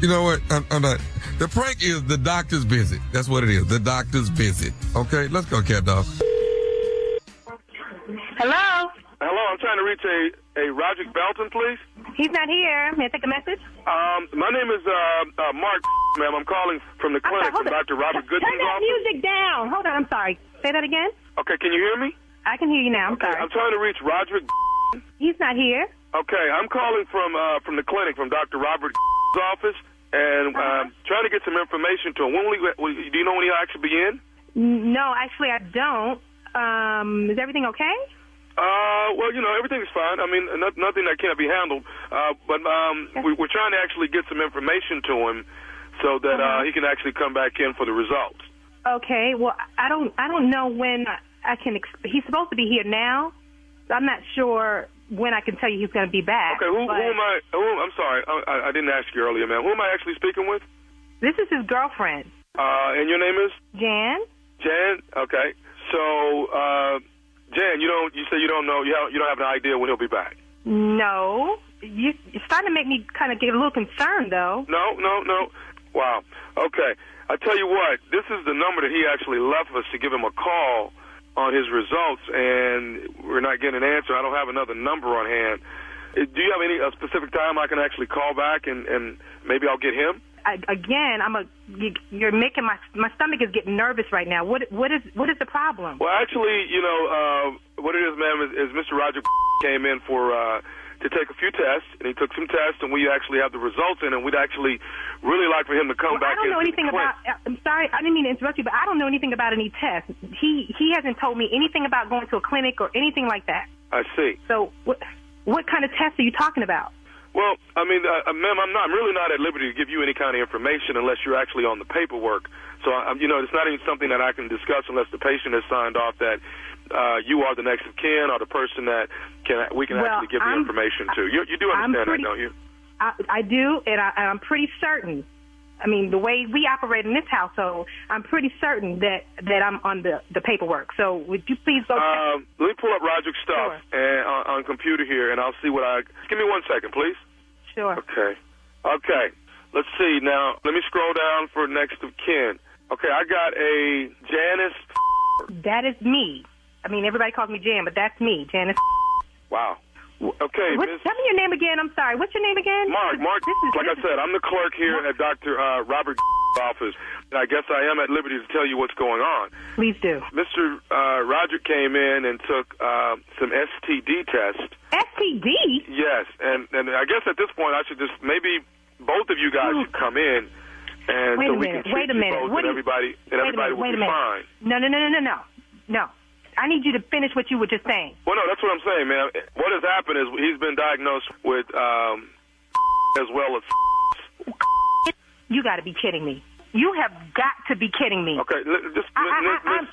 You know what? I'm not. The prank is the doctor's visit. That's what it is. The doctor's visit. Okay, let's go, cat dog. Hello? Hello, I'm trying to reach a Roger Belton, please. He's not here. May I take a message? My name is Mark, ma'am. I'm calling from the clinic from Dr. Robert Goodson's Turn that office. music down. Hold on, I'm sorry. Say that again? Okay, can you hear me? I can hear you now. I'm sorry. I'm trying to reach Roger. He's not here. Okay, I'm calling from the clinic from Dr. Robert's office, and trying to get some information to him. Do you know when he'll actually be in? No, actually, I don't. Is everything okay? Well, everything's fine. I mean, nothing that can't be handled. But we're trying to actually get some information to him so that he can actually come back in for the results. Okay. Well, I don't know when I can. He's supposed to be here now. So I'm not sure when I can tell you he's going to be back. Okay. Who am I? I'm sorry. I didn't ask you earlier, ma'am. Who am I actually speaking with? This is his girlfriend. And your name is? Jan. Jan. Okay. So, Jan, you say you don't know. You don't have an idea when he'll be back. No. You're starting to make me kind of get a little concerned, though. No. Wow. Okay. I tell you what. This is the number that he actually left us to give him a call on his results, and we're not getting an answer. I don't have another number on hand. Do you have a specific time I can actually call back, and maybe I'll get him? You're making my stomach is getting nervous right now. What is the problem? Well, actually, what it is, ma'am, is Mr. Roger came in to take a few tests, and he took some tests, and we actually have the results in, and we'd actually really like for him to come back in. I don't know anything about. I'm sorry, I didn't mean to interrupt you, but I don't know anything about any tests. He hasn't told me anything about going to a clinic or anything like that. I see. So what kind of tests are you talking about? Well, I mean, ma'am, I'm really not at liberty to give you any kind of information unless you're actually on the paperwork. So, it's not even something that I can discuss unless the patient has signed off that you are the next of kin or the person that we can actually give the information to. You do understand that, don't you? I do, and I'm pretty certain. I mean, the way we operate in this household, I'm pretty certain that I'm on the paperwork. So would you please go check? Let me pull up Roger's stuff on computer here, and I'll see what give me 1 second, please. Sure. Okay. Let's see. Now, let me scroll down for next of kin. Okay, I got a Janice. That is me. I mean, everybody calls me Jan, but that's me, Janice. Wow. Okay. Tell me your name again. I'm sorry. What's your name again? Mark. Like I said, I'm the clerk here at Dr. Robert's office, and I guess I am at liberty to tell you what's going on. Please do. Mr. Roger came in and took some STD tests. STD? Yes, and I guess at this point I should just maybe both of you guys should come in, and so we can treat you both, and everybody will be fine. No. I need you to finish what you were just saying. Well, no, that's what I'm saying, man. What has happened is he's been diagnosed with as well as. You got to be kidding me. You have got to be kidding me. Okay,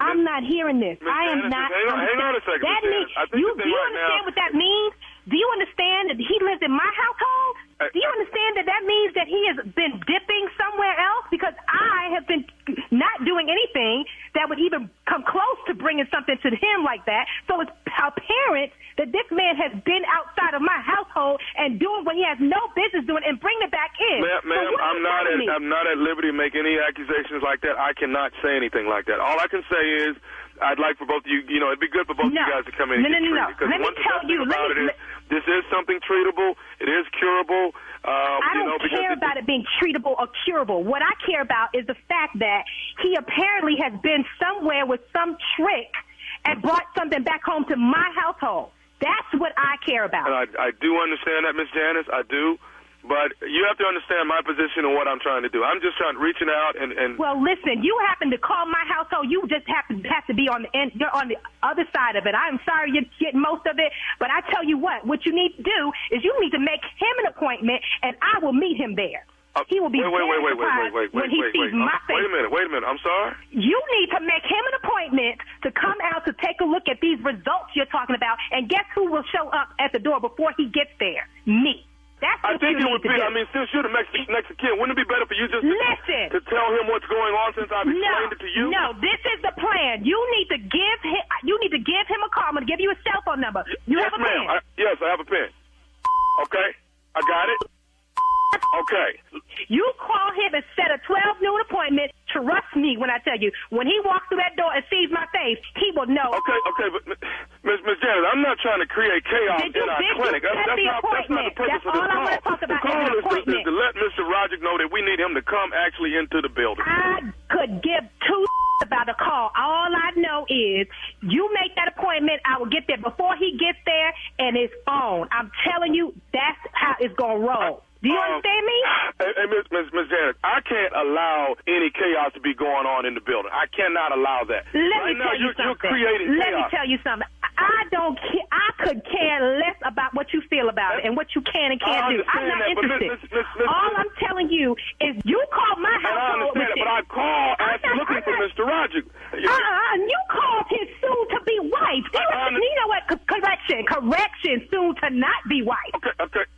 I'm not hearing this. I am not. Hang on a second. That means, do you understand what that means? Do you understand that he lives in my household? Do you understand that means that he has been dipping somewhere else? Because I have been not doing anything that would even come close to bringing something to him like that. So it's apparent that this man has been outside of my household and doing what he has no business doing and bringing it back in. Ma'am, I'm not at liberty to make any accusations like that. I cannot say anything like that. All I can say is I'd like for both of you, it'd be good for both of you guys to come in and get treated. Because let me tell you, this is something treatable. It is curable. I don't care about it being treatable or curable. What I care about is the fact that he apparently has been somewhere with some trick and brought something back home to my household. That's what I care about. And I do understand that, Miss Janice. I do. But you have to understand my position and what I'm trying to do. I'm just reaching out and. Well, listen, you happen to call my household. You just have to be on the end. You're on the other side of it. I'm sorry you're getting most of it, but I tell you what you need to do is you need to make him an appointment, and I will meet him there. He will be surprised when he sees my face. Wait a minute. I'm sorry? You need to make him an appointment to come out to take a look at these results you're talking about, and guess who will show up at the door before he gets there? Me. That's what I think it would be, since you're the Mexican, wouldn't it be better for you just to tell him what's going on since I've explained it to you? No, this is the plan. You need to give him a call. I'm going to give you a cell phone number. You have a pen? Yes, I have a pen. Okay, I got it. Okay. You call him and set a 12 noon appointment. Trust me when I tell you, when he walks through that door and sees my face, he will know. Okay, but Miss Janet, I'm not trying to create chaos in our clinic. That's not the purpose of this call. All I want to talk about is an appointment. To let Mr. Roderick know that we need him to come actually into the building. I could give two about a call. All I know is you make that appointment, I will get there before he gets there, and it's on. I'm telling you, that's how it's going to roll. Do you understand me? Hey, Miss Janet, I can't allow any chaos to be going on in the building. I cannot allow that. Let me tell you something. I don't care. I could care less about what you feel about it and what you can and can't do. I'm not interested. All I'm telling you is you call my household. I understand it, but I call looking for Mr. Roger. You called his soon-to-be wife. You know what? Correction, soon-to-not-be wife. Okay.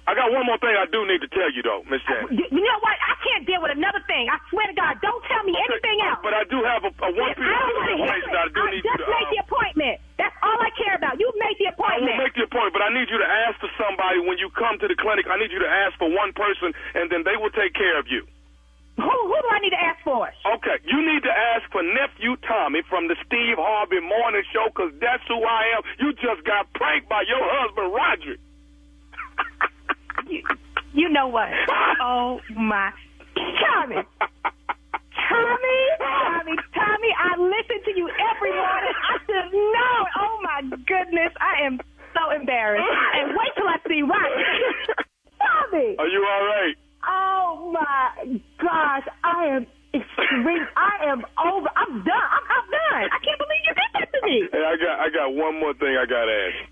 I got one more thing I do need to tell you, though, Miss Janet. You know what? I can't deal with another thing. I swear to God, don't tell me anything else. But I do have a one piece of information that I do need you to... Just make the appointment. That's all I care about. You make the appointment. I will make the appointment, but I need you to ask for somebody when you come to the clinic. I need you to ask for one person, and then they will take care of you. Who do I need to ask for? Okay, you need to ask for Nephew Tommy from the Steve Harvey Morning Show, because that's who I am. You just got pranked by your husband, Roger. You know what? Oh, my. Tommy, I listen to you every morning. I just know. Oh, my goodness. I am so embarrassed. And wait till I see Roger. Tommy. Are you all right? Oh, my gosh. I am over. I'm done. I'm done. I can't believe you did that to me. Hey, I got one more thing I got to ask.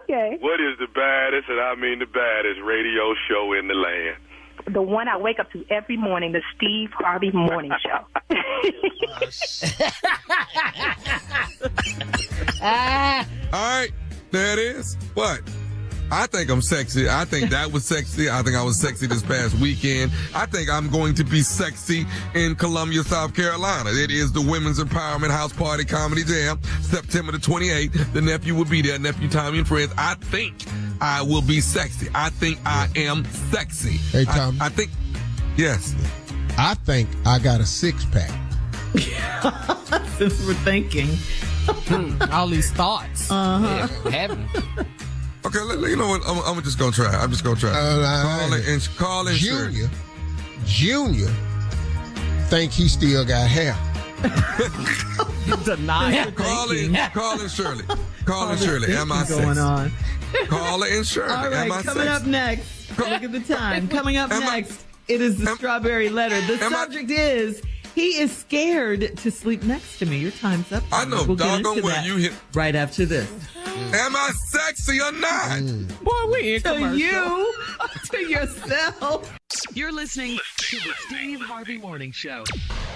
Okay. What is the baddest, and I mean the baddest, radio show in the land? The one I wake up to every morning, the Steve Harvey Morning Show. All right, there it is. What? I think I'm sexy. I think that was sexy. I think I was sexy this past weekend. I think I'm going to be sexy in Columbia, South Carolina. It is the Women's Empowerment House Party Comedy Jam, September the 28th. The nephew will be there, Nephew Tommy and friends. I think I will be sexy. I think I am sexy. Hey, Tom. I think, yes. I think I got a six-pack. Since we're thinking. All these thoughts. Uh-huh. Yeah, having. Okay, you know what? I'm just going to try. I'm just going to try. Call in Junior think he still got hair. Deny. Call in Shirley. Call in Shirley. Am I sexy? Going on. Call in Shirley. All right, am I coming sexy? up next. Look at the time. Coming up next, it is the strawberry letter. The subject is... He is scared to sleep next to me. Your time's up. I know. We'll doggone well you hit. Right after this. Am I sexy or not? Boy, we in commercial. To you. To yourself. You're listening to the Steve Harvey Morning Show.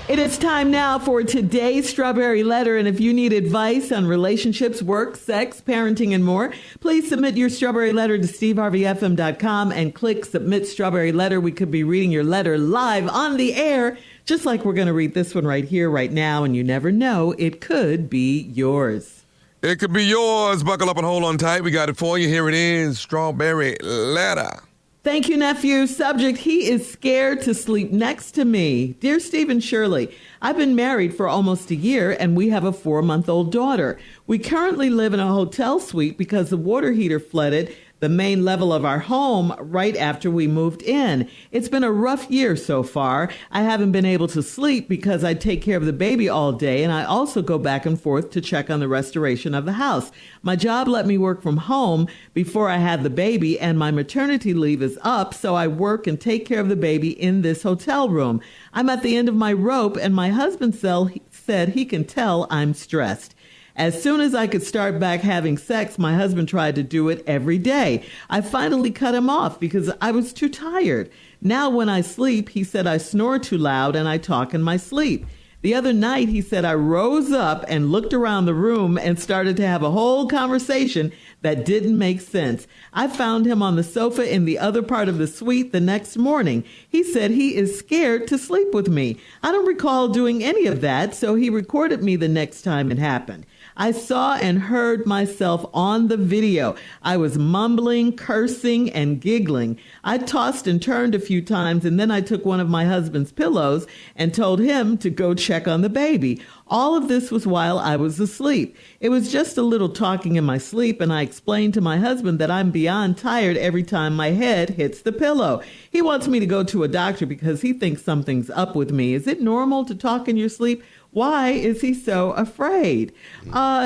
It is time now for today's Strawberry Letter. And if you need advice on relationships, work, sex, parenting, and more, please submit your Strawberry Letter to steveharveyfm.com and click Submit Strawberry Letter. We could be reading your letter live on the air, just like we're going to read this one right here, right now. And you never know, it could be yours. It could be yours. Buckle up and hold on tight. We got it for you. Here it is, Strawberry Letter. Thank you, nephew. Subject, he is scared to sleep next to me. Dear Steve and Shirley, I've been married for almost a year and we have a 4-month-old daughter. We currently live in a hotel suite because the water heater flooded the main level of our home right after we moved in. It's been a rough year so far. I haven't been able to sleep because I take care of the baby all day, and I also go back and forth to check on the restoration of the house. My job let me work from home before I had the baby, and my maternity leave is up, so I work and take care of the baby in this hotel room. I'm at the end of my rope, and my husband said he can tell I'm stressed. As soon as I could start back having sex, my husband tried to do it every day. I finally cut him off because I was too tired. Now when I sleep, he said I snore too loud and I talk in my sleep. The other night, he said I rose up and looked around the room and started to have a whole conversation that didn't make sense. I found him on the sofa in the other part of the suite the next morning. He said he is scared to sleep with me. I don't recall doing any of that, so he recorded me the next time it happened. I saw and heard myself on the video. I was mumbling, cursing, and giggling. I tossed and turned a few times, and then I took one of my husband's pillows and told him to go check on the baby. All of this was while I was asleep. It was just a little talking in my sleep, and I explained to my husband that I'm beyond tired every time my head hits the pillow. He wants me to go to a doctor because he thinks something's up with me. Is it normal to talk in your sleep? Why is he so afraid?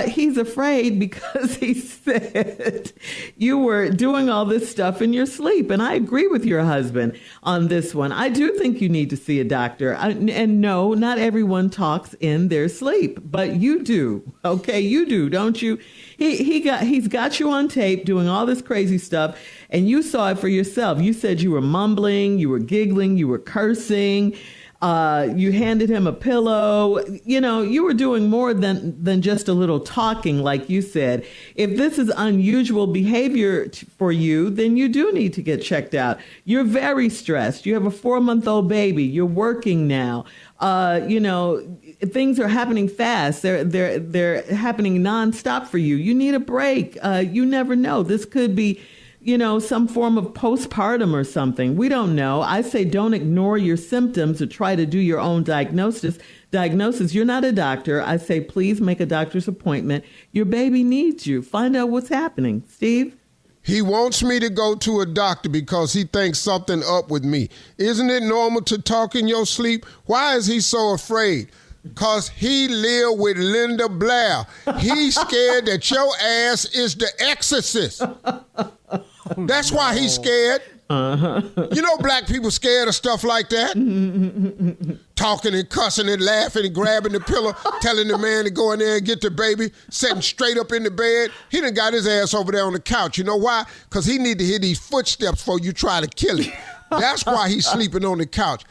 He's afraid because he said you were doing all this stuff in your sleep. And I agree with your husband on this one. I do think you need to see a doctor. And no, not everyone talks in their sleep, but you do. Okay, you do, don't you? He's got you on tape doing all this crazy stuff, and you saw it for yourself. You said you were mumbling, you were giggling, you were cursing. You handed him a pillow. You know, you were doing more than just a little talking, like you said. If this is unusual behavior for you, then you do need to get checked out. You're very stressed. You have a 4-month-old baby. You're working now. You know, things are happening fast. They're happening nonstop for you. You need a break. You never know. This could be, you know, some form of postpartum or something. We don't know. I say don't ignore your symptoms or try to do your own diagnosis. You're not a doctor. I say please make a doctor's appointment. Your baby needs you. Find out what's happening. Steve? He wants me to go to a doctor because he thinks something up with me. Isn't it normal to talk in your sleep? Why is he so afraid? Because he lived with Linda Blair. He's scared that your ass is the exorcist. That's why he's scared. You know black people scared of stuff like that? Talking and cussing and laughing and grabbing the pillow, telling the man to go in there and get the baby, sitting straight up in the bed. He done got his ass over there on the couch. You know why? Because he need to hear these footsteps before you try to kill him. That's why he's sleeping on the couch.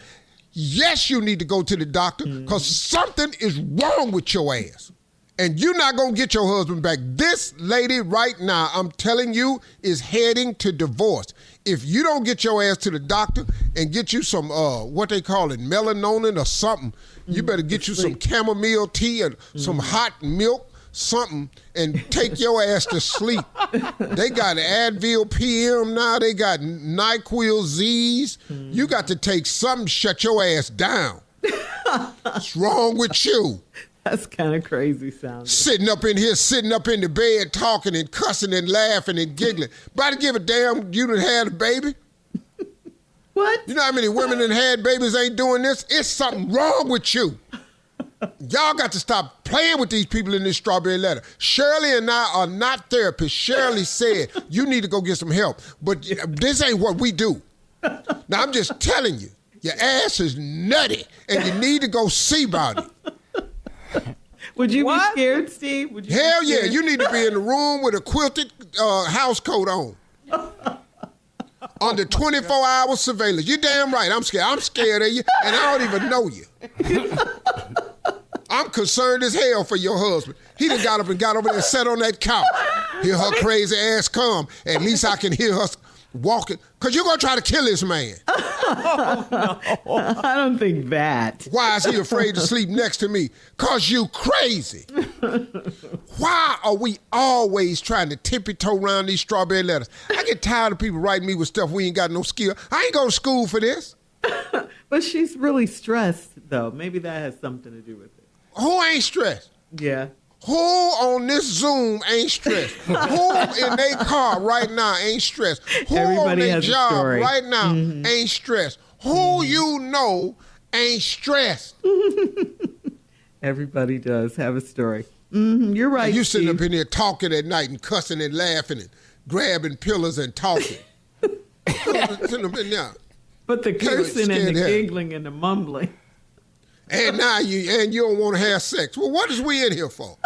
Yes, you need to go to the doctor because something is wrong with your ass. And you're not going to get your husband back. This lady right now, I'm telling you, is heading to divorce. If you don't get your ass to the doctor and get you some, what they call it, melatonin or something, you better get you some chamomile tea or some hot milk, something, and take your ass to sleep. They got Advil PM now. They got NyQuil Z's. You got to take something, shut your ass down. What's wrong with you? That's kind of crazy sounding. Sitting up in the bed, talking and cussing and laughing and giggling. But I give a damn you done had a baby. What? You know how many women that had babies ain't doing this? It's something wrong with you. Y'all got to stop playing with these people in this Strawberry Letter. Shirley and I are not therapists. Shirley said you need to go get some help. But this ain't what we do. Now, I'm just telling you, your ass is nutty, and you need to go see about it. Would you be scared, Steve? Hell yeah, you need to be in the room with a quilted house coat on. under 24-hour surveillance. You're damn right. I'm scared. I'm scared of you, and I don't even know you. I'm concerned as hell for your husband. He done got up and got over there and sat on that couch. Hear her crazy ass come. At least I can hear her walking. Because you're going to try to kill this man. Oh, no. I don't think that. Why is he afraid to sleep next to me? Because you crazy. Why are we always trying to tippy-toe around these strawberry letters? I get tired of people writing me with stuff we ain't got no skill. I ain't going to school for this. But she's really stressed, though. Maybe that has something to do with it. Who ain't stressed? Yeah. Who on this Zoom ain't stressed? Who in their car right now ain't stressed? Who Everybody on their has a job story. right now ain't stressed? Who you know ain't stressed? Everybody does have a story. You're right, and you sitting Steve. up in there talking at night and cussing and laughing and grabbing pillows and talking. Sitting up in there. But the cursing and the giggling and the mumbling. And now you don't want to have sex. Well, what is we in here for?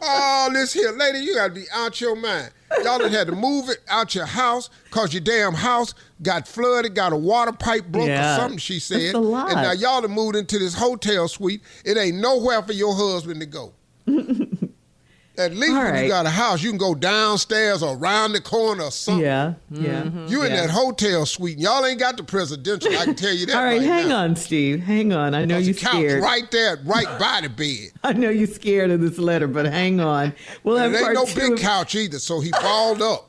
All this here, lady, you got to be out your mind. Y'all done had to move it out your house because your damn house got flooded, got a water pipe broke or something, she said. That's a lot. And now y'all done moved into this hotel suite. It ain't nowhere for your husband to go. At least when you got a house, you can go downstairs or around the corner or something. Yeah. You in that hotel suite, and y'all ain't got the presidential, I can tell you that. All right, hang now. on, Steve. Hang on. I know you're scared. Right there, right by the bed. I know you're scared of this letter, but hang on. We'll have it ain't part no two big couch either, so he balled up.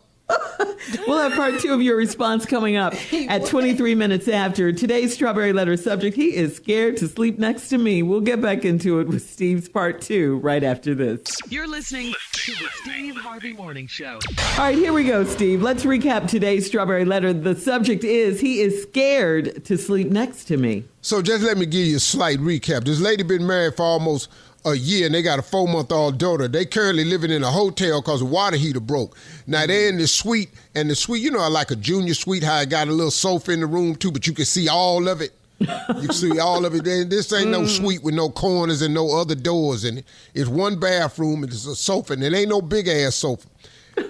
We'll have part 2 of your response coming up at 23 minutes after. Today's Strawberry Letter subject, he is scared to sleep next to me. We'll get back into it with Steve's part 2 right after this. You're listening to the Steve Harvey Morning Show. All right, here we go, Steve. Let's recap today's Strawberry Letter. The subject is, he is scared to sleep next to me. So just let me give you a slight recap. This lady been married for almost a year, and they got a 4-month-old daughter. They currently living in a hotel because the water heater broke. Now, they're in the suite, and the suite, you know, like a junior suite, how it got a little sofa in the room, too, but you can see all of it. You can see all of it. This ain't no suite with no corners and no other doors in it. It's one bathroom, and it's a sofa, and it ain't no big-ass sofa.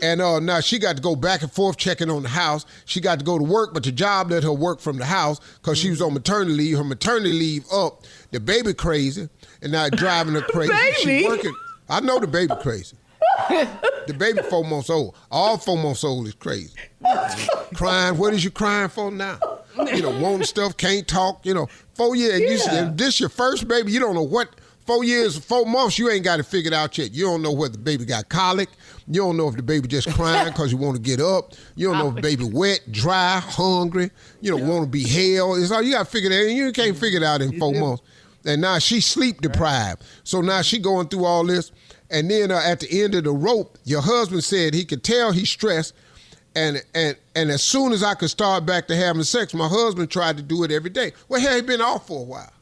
And now she got to go back and forth checking on the house. She got to go to work, but the job let her work from the house because she was on maternity leave. Her maternity leave up. The baby crazy, and now driving her crazy. Baby? She working. I know the baby crazy. The baby 4 months old. All 4 months old is crazy. Crying. What is you crying for now? You know, wanting stuff, can't talk. You know, 4 years. Yeah. This your first baby. You don't know what. 4 years, 4 months, you ain't got it figured out yet. You don't know whether the baby got colic. You don't know if the baby just crying because you want to get up. You don't know if the baby wet, dry, hungry. You don't want to be held. It's all you got to figure that out. You can't figure it out in 4 months. And now she's sleep deprived. So now she going through all this. And then at the end of the rope, your husband said he could tell he's stressed. And as soon as I could start back to having sex, my husband tried to do it every day. Well, hell, he been off for a while.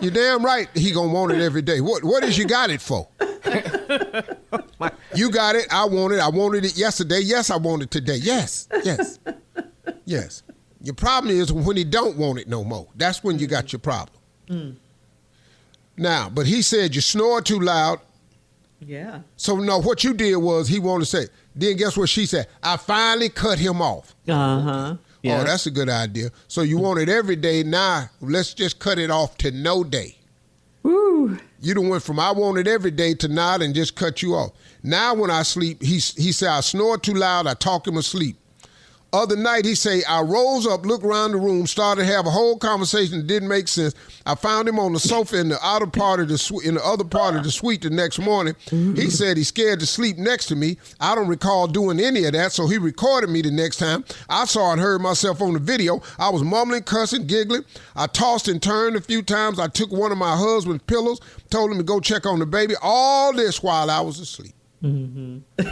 You're damn right he gonna want it every day. What is you got it for? You got it, I wanted it yesterday. Yes, I want it today. Yes. Your problem is when he don't want it no more. That's when you got your problem. Now, but he said you snore too loud. Yeah. So no, what you did was he wanted to say, then guess what she said? I finally cut him off. Uh-huh. Yeah. Oh, that's a good idea. So you want it every day. Now, let's just cut it off to no day. Woo. You done went from I want it every day to not and just cut you off. Now when I sleep, he said I snore too loud, I talk him asleep. Other night, he say, I rose up, looked around the room, started to have a whole conversation that didn't make sense. I found him on the sofa in the other part of the suite the next morning. He said he's scared to sleep next to me. I don't recall doing any of that, so he recorded me the next time. I saw and heard myself on the video. I was mumbling, cussing, giggling. I tossed and turned a few times. I took one of my husband's pillows, told him to go check on the baby. All this while I was asleep.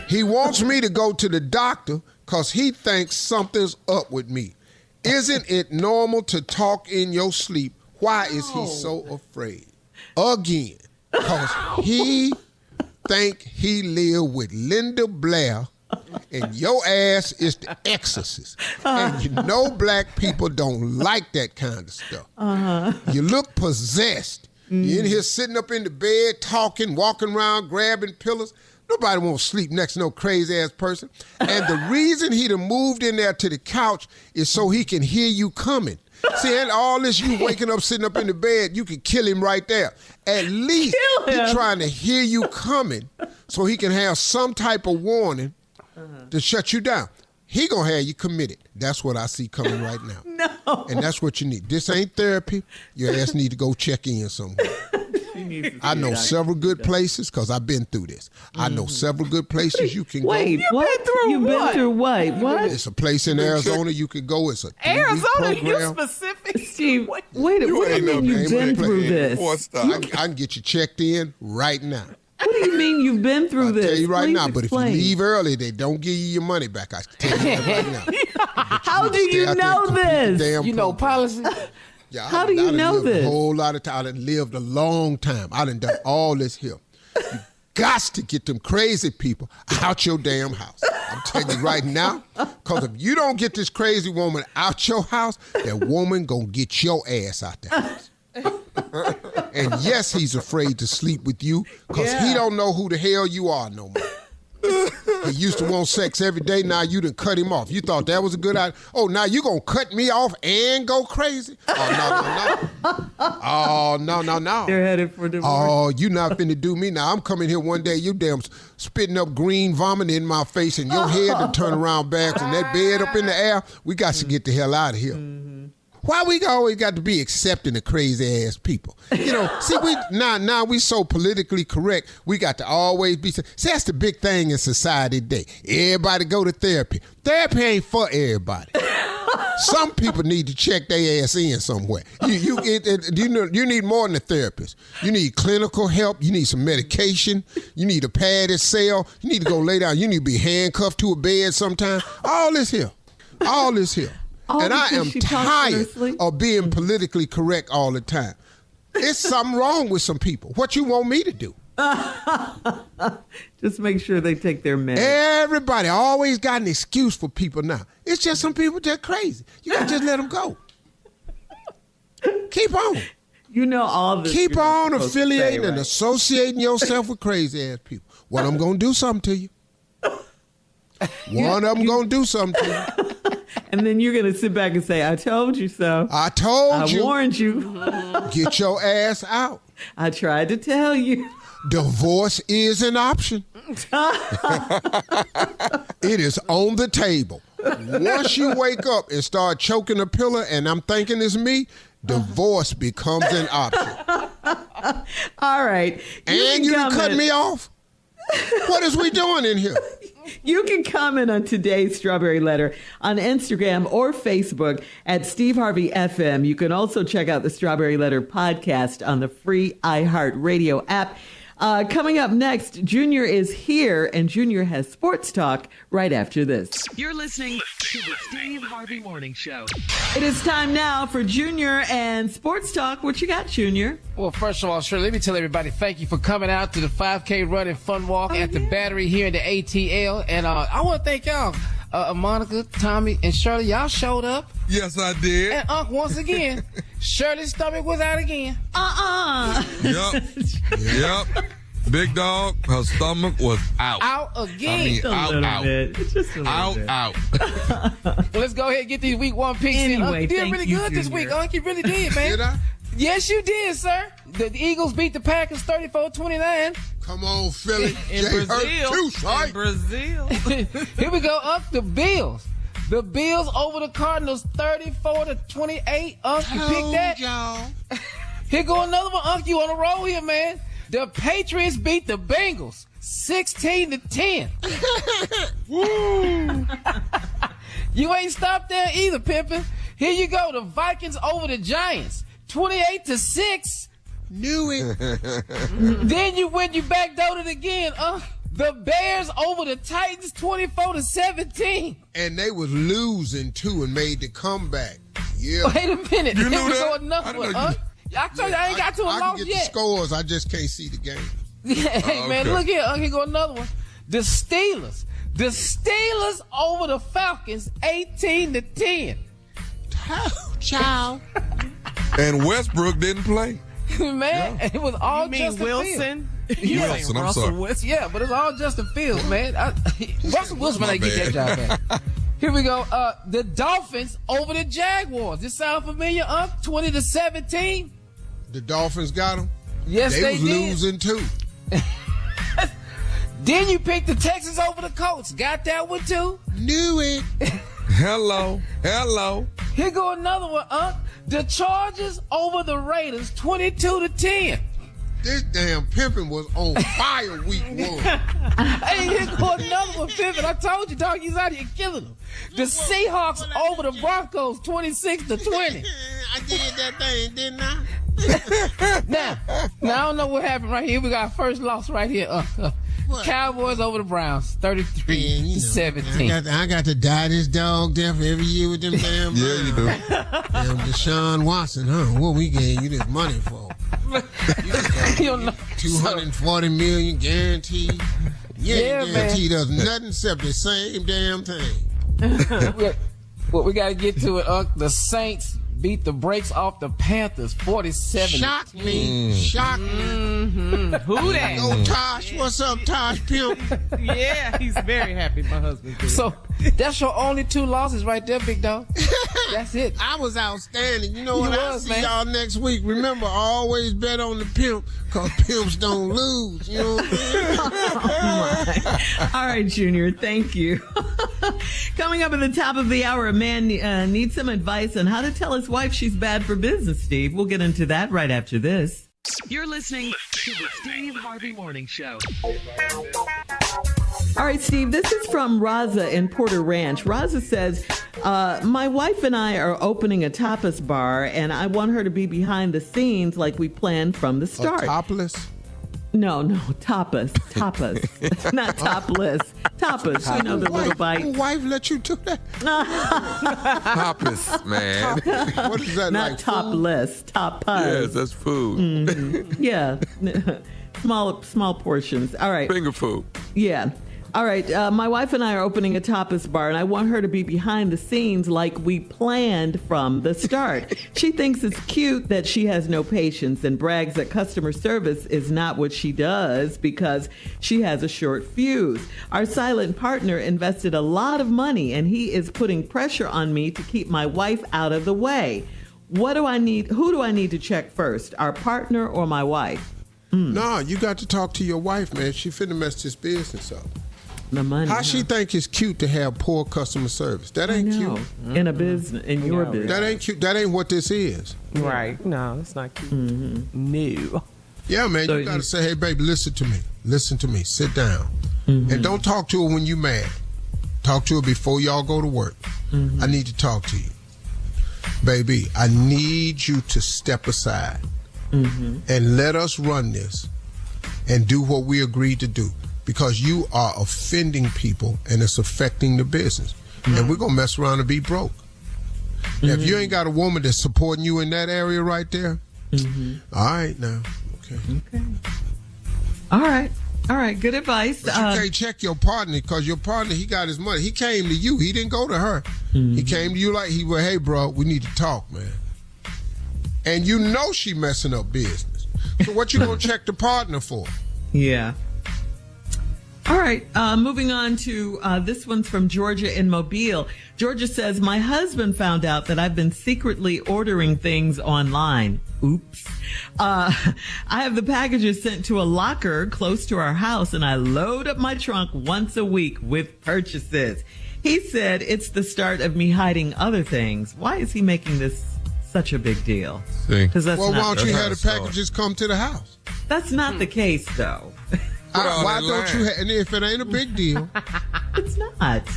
He wants me to go to the doctor because he thinks something's up with me. Isn't it normal to talk in your sleep? Why is he so afraid? Again, because he think he live with Linda Blair and your ass is the exorcist. And you know black people don't like that kind of stuff. You look possessed. You're in here sitting up in the bed, talking, walking around, grabbing pillows. Nobody wants to sleep next to no crazy-ass person. And the reason he done moved in there to the couch is so he can hear you coming. See, and all this you waking up, sitting up in the bed, you can kill him right there. At least he's trying to hear you coming so he can have some type of warning to shut you down. He gonna have you committed. That's what I see coming right now. No. And that's what you need. This ain't therapy. Your ass need to go check in somewhere. I know several good places because I've been through this. I know several good places you can go. Wait, what? You've been through what? What? It's a place in Arizona you can go. It's a Arizona, program. you specific. Steve, wait, what do you mean you've been through this? I can get you checked in right now. What do you mean you've been through this? I'll tell you right Please now, but explain. if you leave early, they don't give you your money back. I can tell you that right now. How do you know this? You know policy. Yeah, How do you know this? A whole lot of time. I done lived a long time. I done all this here. You got to get them crazy people out your damn house. I'm telling you right now, because if you don't get this crazy woman out your house, that woman gonna get your ass out the house. And yes, he's afraid to sleep with you because he don't know who the hell you are no more. He used to want sex every day. Now you done cut him off. You thought that was a good idea. Oh, now you gonna cut me off and go crazy? Oh, no. Oh, no. They're headed for divorce. Oh, you not finna do me now. I'm coming here one day, you damn spitting up green vomit in my face and your head to turn around back and that bed up in the air. We got to get the hell out of here. Why we always got to be accepting of crazy ass people? You know, see, we now we so politically correct. We got to always be. See, that's the big thing in society today. Everybody go to therapy. Therapy ain't for everybody. Some people need to check their ass in somewhere. You need more than a therapist. You need clinical help. You need some medication. You need a padded cell. You need to go lay down. You need to be handcuffed to a bed sometime. All this here. And I am tired of being politically correct all the time. It's something wrong with some people. What you want me to do? Just make sure they take their meds. Everybody always got an excuse for people now. It's just some people just crazy. You got to just let them go. Keep on. You know all this. Keep on affiliating and associating yourself with crazy ass people. One of them going to do something to you. One of them going to do something to you. And then you're going to sit back and say, I told you so. I told you. I warned you. Get your ass out. I tried to tell you. Divorce is an option. It is on the table. Once you wake up and start choking a pillow and I'm thinking it's me, divorce becomes an option. All right. And you can cut me off? What is we doing in here? You can comment on today's Strawberry Letter on Instagram or Facebook at Steve Harvey FM. You can also check out the Strawberry Letter podcast on the free iHeartRadio app. Coming up next, Junior is here, and Junior has sports talk right after this. You're listening to the Steve Harvey Morning Show. It is time now for Junior and sports talk. What you got, Junior? Well, first of all, Shirley, let me tell everybody thank you for coming out to the 5K Run and Fun Walk at the Battery here in the ATL. And I want to thank y'all. Monica, Tommy, and Shirley, y'all showed up. Yes, I did. And Unc, once again, Shirley's stomach was out again. Yep. Big dog, her stomach was out. Out again. I mean, out. Well, let's go ahead and get these week one picks in. Unc, you did really good this week, Unc. You really did, man. Did I? Yes, you did, sir. The Eagles beat the Packers 34-29. Come on, Philly. In Brazil. Here we go, Unc. The Bills. The Bills over the Cardinals 34-28. Unc, you picked that? Y'all. Here go another one, Unc. You on a roll here, man. The Patriots beat the Bengals 16-10. Woo! You ain't stopped there either, Pimpin. Here you go. The Vikings over the Giants 28-6. Knew it. Then you backdoored it again. The Bears over the Titans 24-17. And they was losing too and made the comeback. Yeah. Wait a minute. You knew Here we that? go another one. I told you I ain't got to a I loss can get yet. the scores. I just can't see the game. Hey, man, look here. Here go another one. The Steelers over the Falcons 18-10. Ciao. And Westbrook didn't play. Man, it was all Justin Wilson? Fields. Wilson, I'm sorry. Yeah, but it's all Justin Fields, man. Russell Wilson might get that job back. Here we go. The Dolphins over the Jaguars. This sound familiar, 20-17? The Dolphins got them? Yes, they was did. Losing, too. Then you picked the Texans over the Colts. Got that one, too? Knew it. Hello. Here go another one, The Chargers over the Raiders, 22-10. This damn Pimpin was on fire week 1. Hey, here go another one, Pimpin. I told you, dog, he's out here killing them. The Seahawks over the Broncos, 26-20. I did that thing, didn't I? Now, I don't know what happened right here. We got our first loss right here. Cowboys over the Browns, 33-17. I got to die this dog death every year with them damn Browns. Yeah, you do. Damn Deshaun Watson, huh? What we gave you this money for? $240 million guaranteed. You ain't guaranteed us nothing except the same damn thing. Well, we got to get to it. The Saints beat the brakes off the Panthers, 47. Shock me. Who that? Oh, Tosh. What's up, Tosh Pimp? Yeah, he's very happy, my husband. So that's your only 2 losses right there, big dog. That's it. I was outstanding. You know what? I'll see man. y'all next week. Remember, always bet on the pimp because pimps don't lose. You know what I'm saying? All right, Junior. Thank you. Coming up at the top of the hour, a man needs some advice on how to tell his wife she's bad for business, Steve. We'll get into that right after this. You're listening to the Steve Harvey Morning Show. All right, Steve, this is from Raza in Porter Ranch. Raza says, my wife and I are opening a tapas bar, and I want her to be behind the scenes like we planned from the start. Topless? No, tapas. Not topless. Tapas, you know, the little bite. Your wife let you do that? Tapas, man. What is that? Not like topless, tapas. Yes, that's food. Mm-hmm. Yeah. Small portions. All right. Finger food. Yeah. All right. My wife and I are opening a tapas bar, and I want her to be behind the scenes like we planned from the start. She thinks it's cute that she has no patience and brags that customer service is not what she does because she has a short fuse. Our silent partner invested a lot of money, and he is putting pressure on me to keep my wife out of the way. What do I need? Who do I need to check first, our partner or my wife? No, you got to talk to your wife, man. She finna mess this business up. The money. How she think it's cute to have poor customer service? That ain't cute. In a business, in your business. That ain't cute. That ain't what this is. Right. No, that's not cute. No. Yeah, man, so you got to say, hey, baby, listen to me. Listen to me. Sit down. And don't talk to her when you mad. Talk to her before y'all go to work. I need to talk to you. Baby, I need you to step aside and let us run this and do what we agreed to do. Because you are offending people and it's affecting the business. And we're going to mess around and be broke. Now, if you ain't got a woman that's supporting you in that area right there, all right now. Okay. All right. Good advice. But you can't check your partner because your partner, he got his money. He came to you. He didn't go to her. He came to you like he went, hey, bro, we need to talk, man. And you know she messing up business. So what you going to check the partner for? Yeah. All right, moving on to this one's from Georgia in Mobile. Georgia says, my husband found out that I've been secretly ordering things online. Oops. I have the packages sent to a locker close to our house, and I load up my trunk once a week with purchases. He said it's the start of me hiding other things. Why is he making this such a big deal? Well, why don't you have the packages come to the house? That's not the case, though. Why don't you? And if it ain't a big deal, it's not.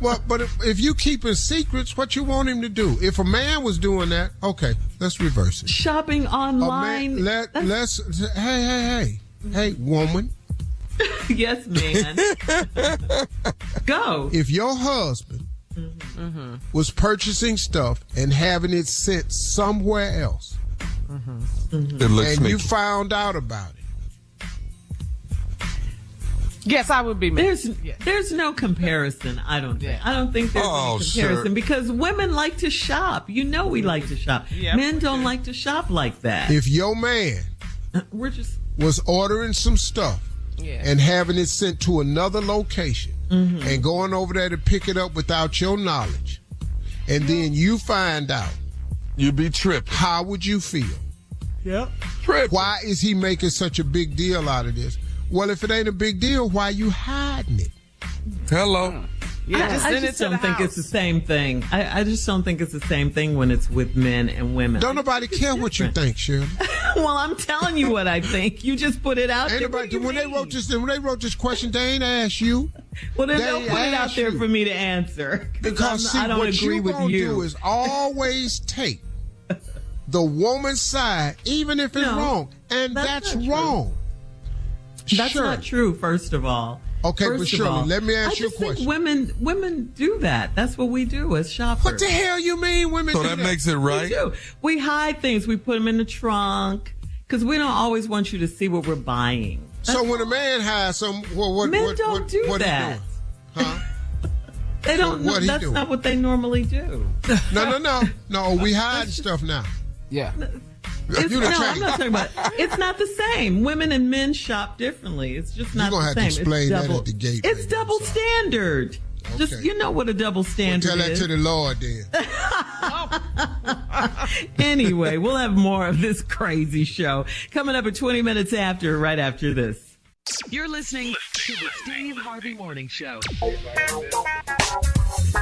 Well, but if you keeping secrets, what you want him to do? If a man was doing that, okay, let's reverse it. Shopping online. Hey, woman. Yes, man. Go. If your husband was purchasing stuff and having it sent somewhere else, and you found out about it. Yes, I would be mad. There's no comparison. I don't think. I don't think there's any comparison because women like to shop. You know, we like to shop. Yep. Men don't like to shop like that. If your man was ordering some stuff and having it sent to another location and going over there to pick it up without your knowledge, and then you find out, you'd be tripping. How would you feel? Yep. Tripping. Why is he making such a big deal out of this? Well, if it ain't a big deal, why you hiding it? Hello. Yeah, I just don't think it's the same thing. I just don't think it's the same thing when it's with men and women. Don't nobody care what you think, Shirley. Well, I'm telling you what I think. You just put it out there. When they wrote this question, they ain't asked you. Well, then they'll put it out there for me to answer. Because I don't agree with you. What you gonna do is always take the woman's side, even if it's wrong, and that's wrong. That's not true. First of all. Okay, but Shirley, let me ask you a question. Think women do that. That's what we do as shoppers. What the hell you mean women do that? So that makes it right? We do. We hide things. We put them in the trunk because we don't always want you to see what we're buying. So when a man has some, men don't do that. Huh? They don't. That's not what they normally do. No. We hide stuff now. Yeah. I'm not talking about. It's not the same. Women and men shop differently. It's just not the same. You're gonna have to explain that at the gate. It's double standard. Okay. Just you know what a double standard is. Tell that to the Lord then. Anyway, we'll have more of this crazy show coming up at 20 minutes after, right after this. You're listening to the Steve Harvey Morning Show.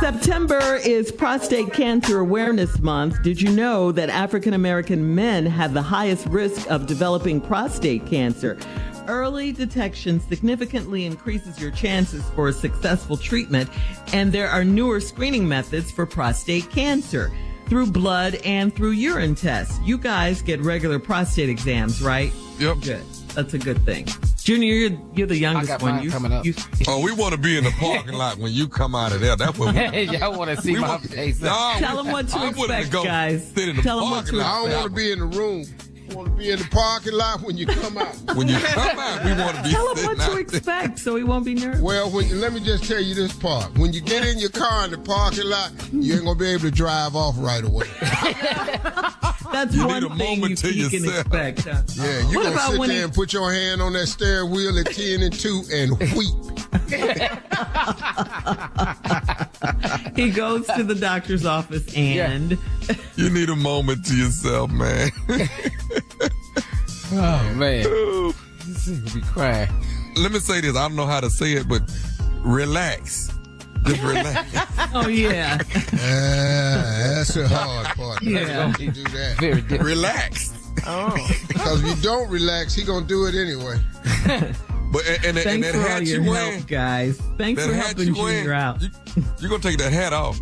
September is Prostate Cancer Awareness Month. Did you know that African American men have the highest risk of developing prostate cancer? Early detection significantly increases your chances for a successful treatment, and there are newer screening methods for prostate cancer through blood and through urine tests. You guys get regular prostate exams, right? Yep. Good. That's a good thing. Junior, you're the youngest one. Coming up. We want to be in the parking lot when you come out of there. That's what y'all want to see my face. Tell them what to expect, guys. Tell them what to expect. I don't want to be in the room. I want to be in the parking lot when you come out. When you come out, we want to be Tell him what to expect so he won't be nervous. Well, let me just tell you this part. When you get in your car in the parking lot, you ain't going to be able to drive off right away. That's one thing you can expect. Huh? Yeah, you're going to sit there and put your hand on that steering wheel at 10 and 2 and weep. He goes to the doctor's office and... You need a moment to yourself, man. Oh, man. This thing will be crying. Let me say this. I don't know how to say it, but relax. Just relax. Oh, yeah. That's the hard part. Yeah. Don't do that. Very different. Relax. Oh. Because if you don't relax, he going to do it anyway. But Thanks for all your help, guys. Thanks for helping Junior out. You're going to take that hat off.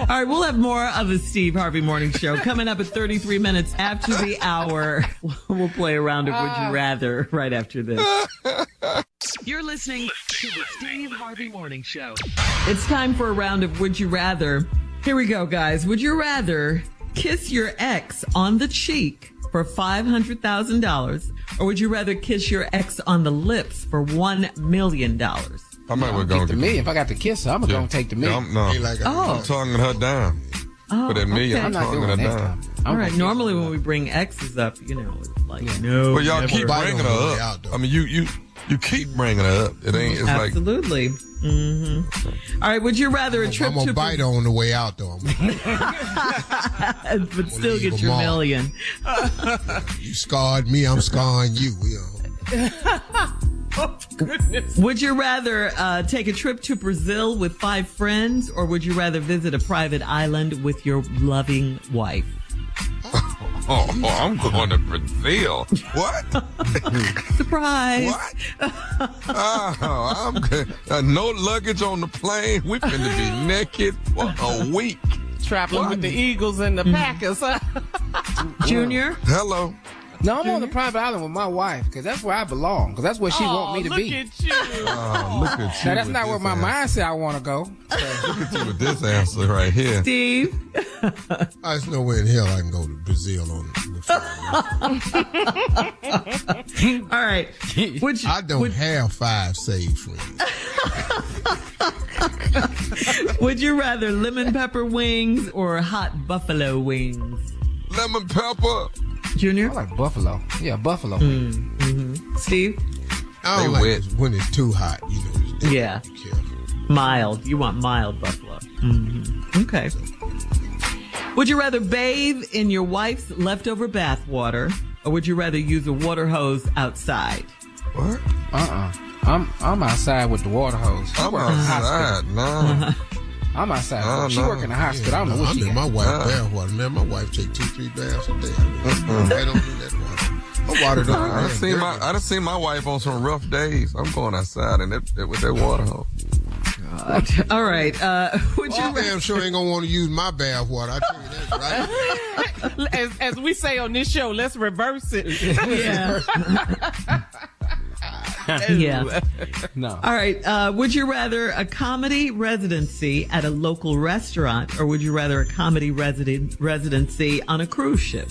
All right, we'll have more of the Steve Harvey Morning Show coming up at 33 minutes after the hour. We'll play a round of Would You Rather right after this. You're listening to the Steve Harvey Morning Show. It's time for a round of Would You Rather. Here we go, guys. Would you rather kiss your ex on the cheek for $500,000, or would you rather kiss your ex on the lips for $1 million? I might well go get the million. If I got to kiss her, I'm going to take the million. I'm tonguing her down. For that million, okay. I'm tonguing her down. All right. Normally when we bring exes up, it's like, no. But y'all keep bringing her up. I mean, you keep bringing her up. It ain't. It's absolutely. Like. Mm-hmm. All right. Would you rather a trip I'm gonna bite on the way out, though. But still get your million. You scarred me. I'm scarring you. Oh, goodness. Would you rather take a trip to Brazil with 5 friends, or would you rather visit a private island with your loving wife? Oh, I'm going to Brazil. What? Surprise. What? I'm good. No luggage on the plane. We finna be naked for a week. Traveling with the Eagles and the Packers. Junior? Hello. No, I'm on the private island with my wife because that's where I belong. Because that's where she want me to be. Look at you. Look at you. Now, that's not where my mind said I want to go. Look at you with this answer right here. Steve? There's nowhere in hell I can go to Brazil on it. All right. I don't have 5 saved friends. Would you rather lemon pepper wings or hot buffalo wings? Lemon pepper. Junior? I like buffalo. Yeah, buffalo. Mm-hmm. Steve? I don't like it when it's too hot. You know. Yeah. Mild. You want mild buffalo. Mm-hmm. Okay. Would you rather bathe in your wife's leftover bath water, or would you rather use a water hose outside? What? I'm outside with the water hose. I'm outside. No. I'm outside. She work in the hospital. I don't know what she in my wife's bath water. Man, my wife take 2-3 baths a day. I don't do that water. My water don't. I done seen my wife on some rough days. I'm going outside and with that water hose. God. All right. Would you damn sure ain't gonna want to use my bath water. I tell you that, right? As we say on this show, let's reverse it. Yeah. Yeah. No. All right. Would you rather a comedy residency at a local restaurant, or would you rather a comedy residency on a cruise ship?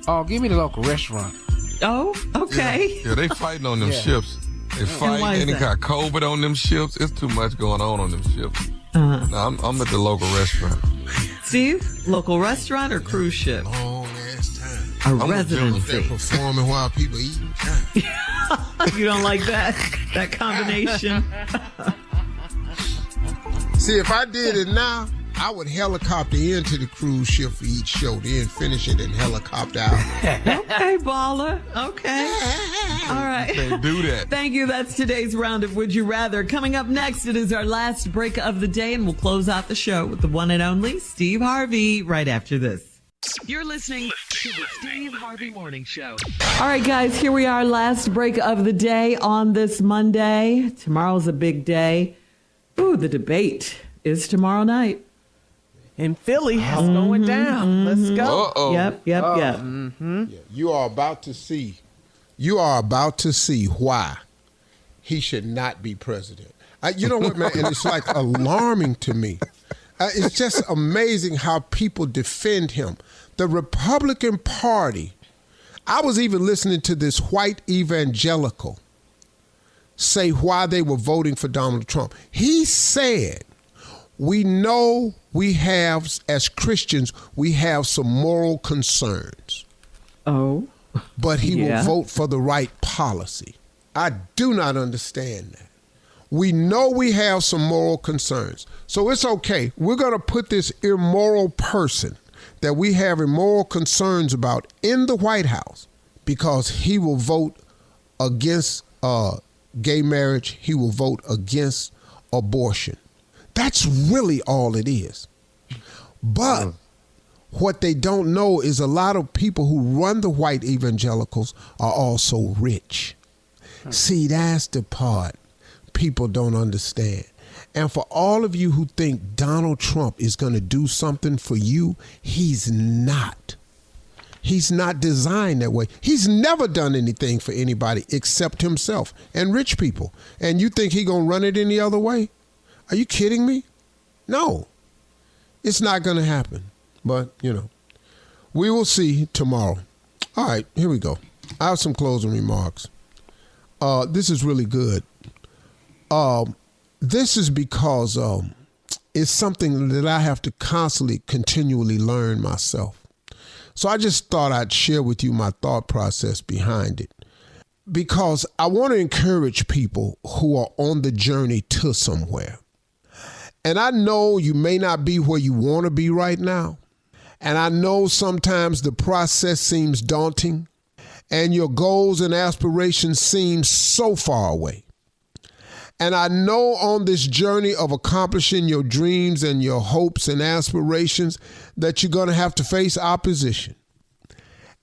Oh, give me the local restaurant. Oh, okay. Yeah, they fighting on them ships. They fighting. They got COVID on them ships. It's too much going on them ships. No, I'm at the local restaurant. Steve, local restaurant or cruise ship? Long ass time. A residency. They're performing while people eating. You don't like that combination? See, if I did it now, I would helicopter into the cruise ship for each show, then finish it and helicopter out. Okay, baller. Okay. All right. They do that. Thank you. That's today's round of Would You Rather. Coming up next, it is our last break of the day, and we'll close out the show with the one and only Steve Harvey right after this. You're listening to the Steve Harvey Morning Show. All right, guys, here we are, last break of the day on this Monday. Tomorrow's a big day. Ooh, the debate is tomorrow night. In Philly, it's going down. Let's go. Uh-oh. Yep. Yeah, you are about to see why he should not be president. You know what, man? And it's like alarming to me. It's just amazing how people defend him. The Republican Party, I was even listening to this white evangelical say why they were voting for Donald Trump. He said, we know we have, as Christians, we have some moral concerns. Oh. But he will vote for the right policy. I do not understand that. We know we have some moral concerns. So it's okay. We're going to put this immoral person that we have immoral concerns about in the White House because he will vote against gay marriage. He will vote against abortion. That's really all it is. But what they don't know is a lot of people who run the white evangelicals are also rich. See, that's the part people don't understand. And for all of you who think Donald Trump is going to do something for you, he's not. He's not designed that way. He's never done anything for anybody except himself and rich people. And you think he's going to run it any other way? Are you kidding me? No, it's not going to happen. But, we will see tomorrow. All right, here we go. I have some closing remarks. This is really good. This is because it's something that I have to constantly, continually learn myself. So I just thought I'd share with you my thought process behind it. Because I want to encourage people who are on the journey to somewhere. And I know you may not be where you want to be right now. And I know sometimes the process seems daunting and your goals and aspirations seem so far away. And I know on this journey of accomplishing your dreams and your hopes and aspirations that you're going to have to face opposition.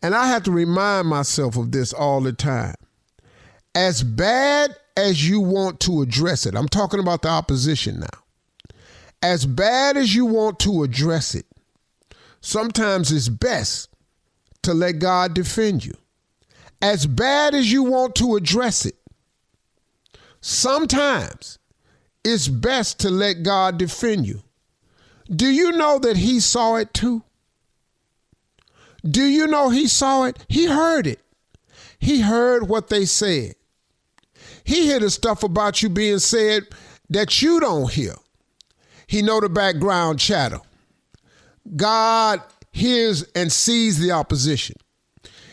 And I have to remind myself of this all the time. As bad as you want to address it, I'm talking about the opposition now. As bad as you want to address it, sometimes it's best to let God defend you. As bad as you want to address it, sometimes it's best to let God defend you. Do you know that he saw it too? Do you know he saw it? He heard it. He heard what they said. He hear the stuff about you being said that you don't hear. He know the background chatter. God hears and sees the opposition.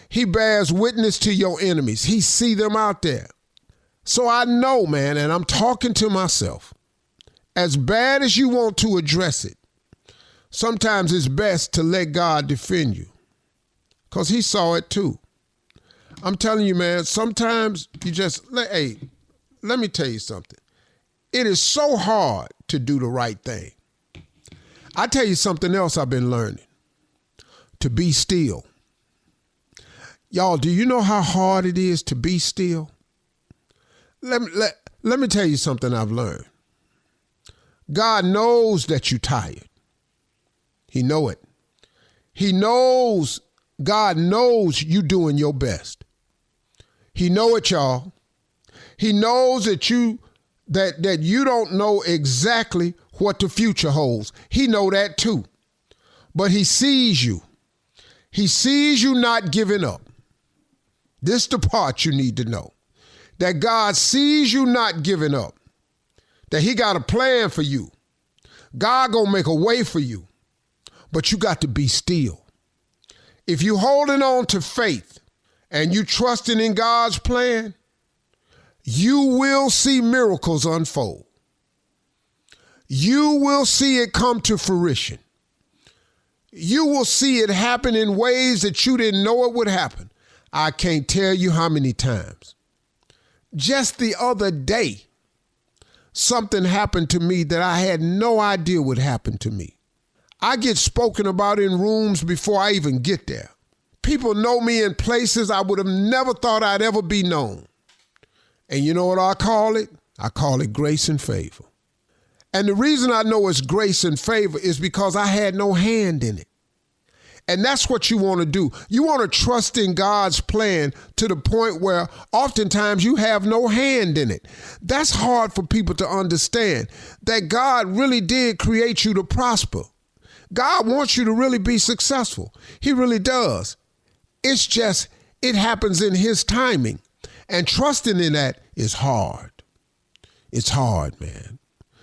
He bears witness to your enemies. He see them out there. So I know, man, and I'm talking to myself, as bad as you want to address it, sometimes it's best to let God defend you, because he saw it too. I'm telling you, man, sometimes you just, let me tell you something. It is so hard to do the right thing. I tell you something else I've been learning. To be still. Y'all, do you know how hard it is to be still? Let me tell you something I've learned. God knows that you're tired. He know it. He knows, God knows you doing your best. He know it, y'all. He knows that you don't know exactly what the future holds. He know that too. But he sees you. He sees you not giving up. This is the part you need to know. That God sees you not giving up. That he got a plan for you. God gonna make a way for you. But you got to be still. If you holding on to faith and you trusting in God's plan, you will see miracles unfold. You will see it come to fruition. You will see it happen in ways that you didn't know it would happen. I can't tell you how many times. Just the other day, something happened to me that I had no idea would happen to me. I get spoken about in rooms before I even get there. People know me in places I would have never thought I'd ever be known. And you know what I call it? I call it grace and favor. And the reason I know it's grace and favor is because I had no hand in it. And that's what you want to do. You want to trust in God's plan to the point where oftentimes you have no hand in it. That's hard for people to understand, that God really did create you to prosper. God wants you to really be successful. He really does. It's just, it happens in his timing. And trusting in that is hard. It's hard, man,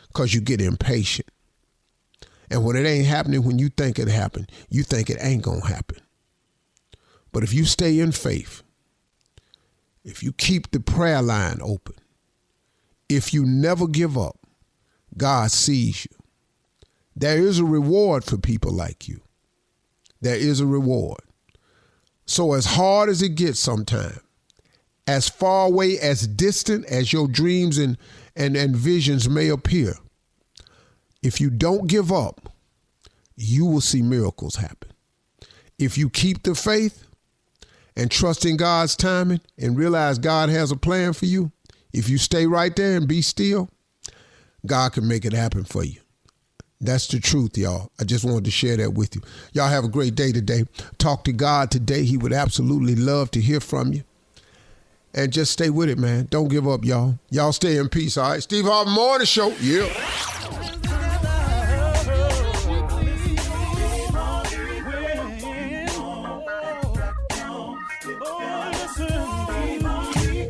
because you get impatient. And when it ain't happening when you think it happened, you think it ain't going to happen. But if you stay in faith, if you keep the prayer line open, if you never give up, God sees you. There is a reward for people like you. There is a reward. So as hard as it gets sometimes, as far away, as distant as your dreams and visions may appear, if you don't give up, you will see miracles happen. If you keep the faith and trust in God's timing and realize God has a plan for you, if you stay right there and be still, God can make it happen for you. That's the truth, y'all. I just wanted to share that with you. Y'all have a great day today. Talk to God today. He would absolutely love to hear from you. And just stay with it, man. Don't give up, y'all. Y'all stay in peace, all right? Steve Harvey Morning Show. Yeah.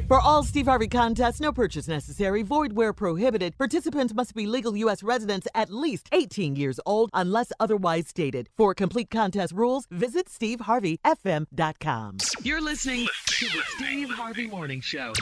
For all Steve Harvey contests, no purchase necessary, void where prohibited. Participants must be legal U.S. residents at least 18 years old unless otherwise stated. For complete contest rules, visit SteveHarveyFM.com. You're listening to the Steve Harvey Morning Show.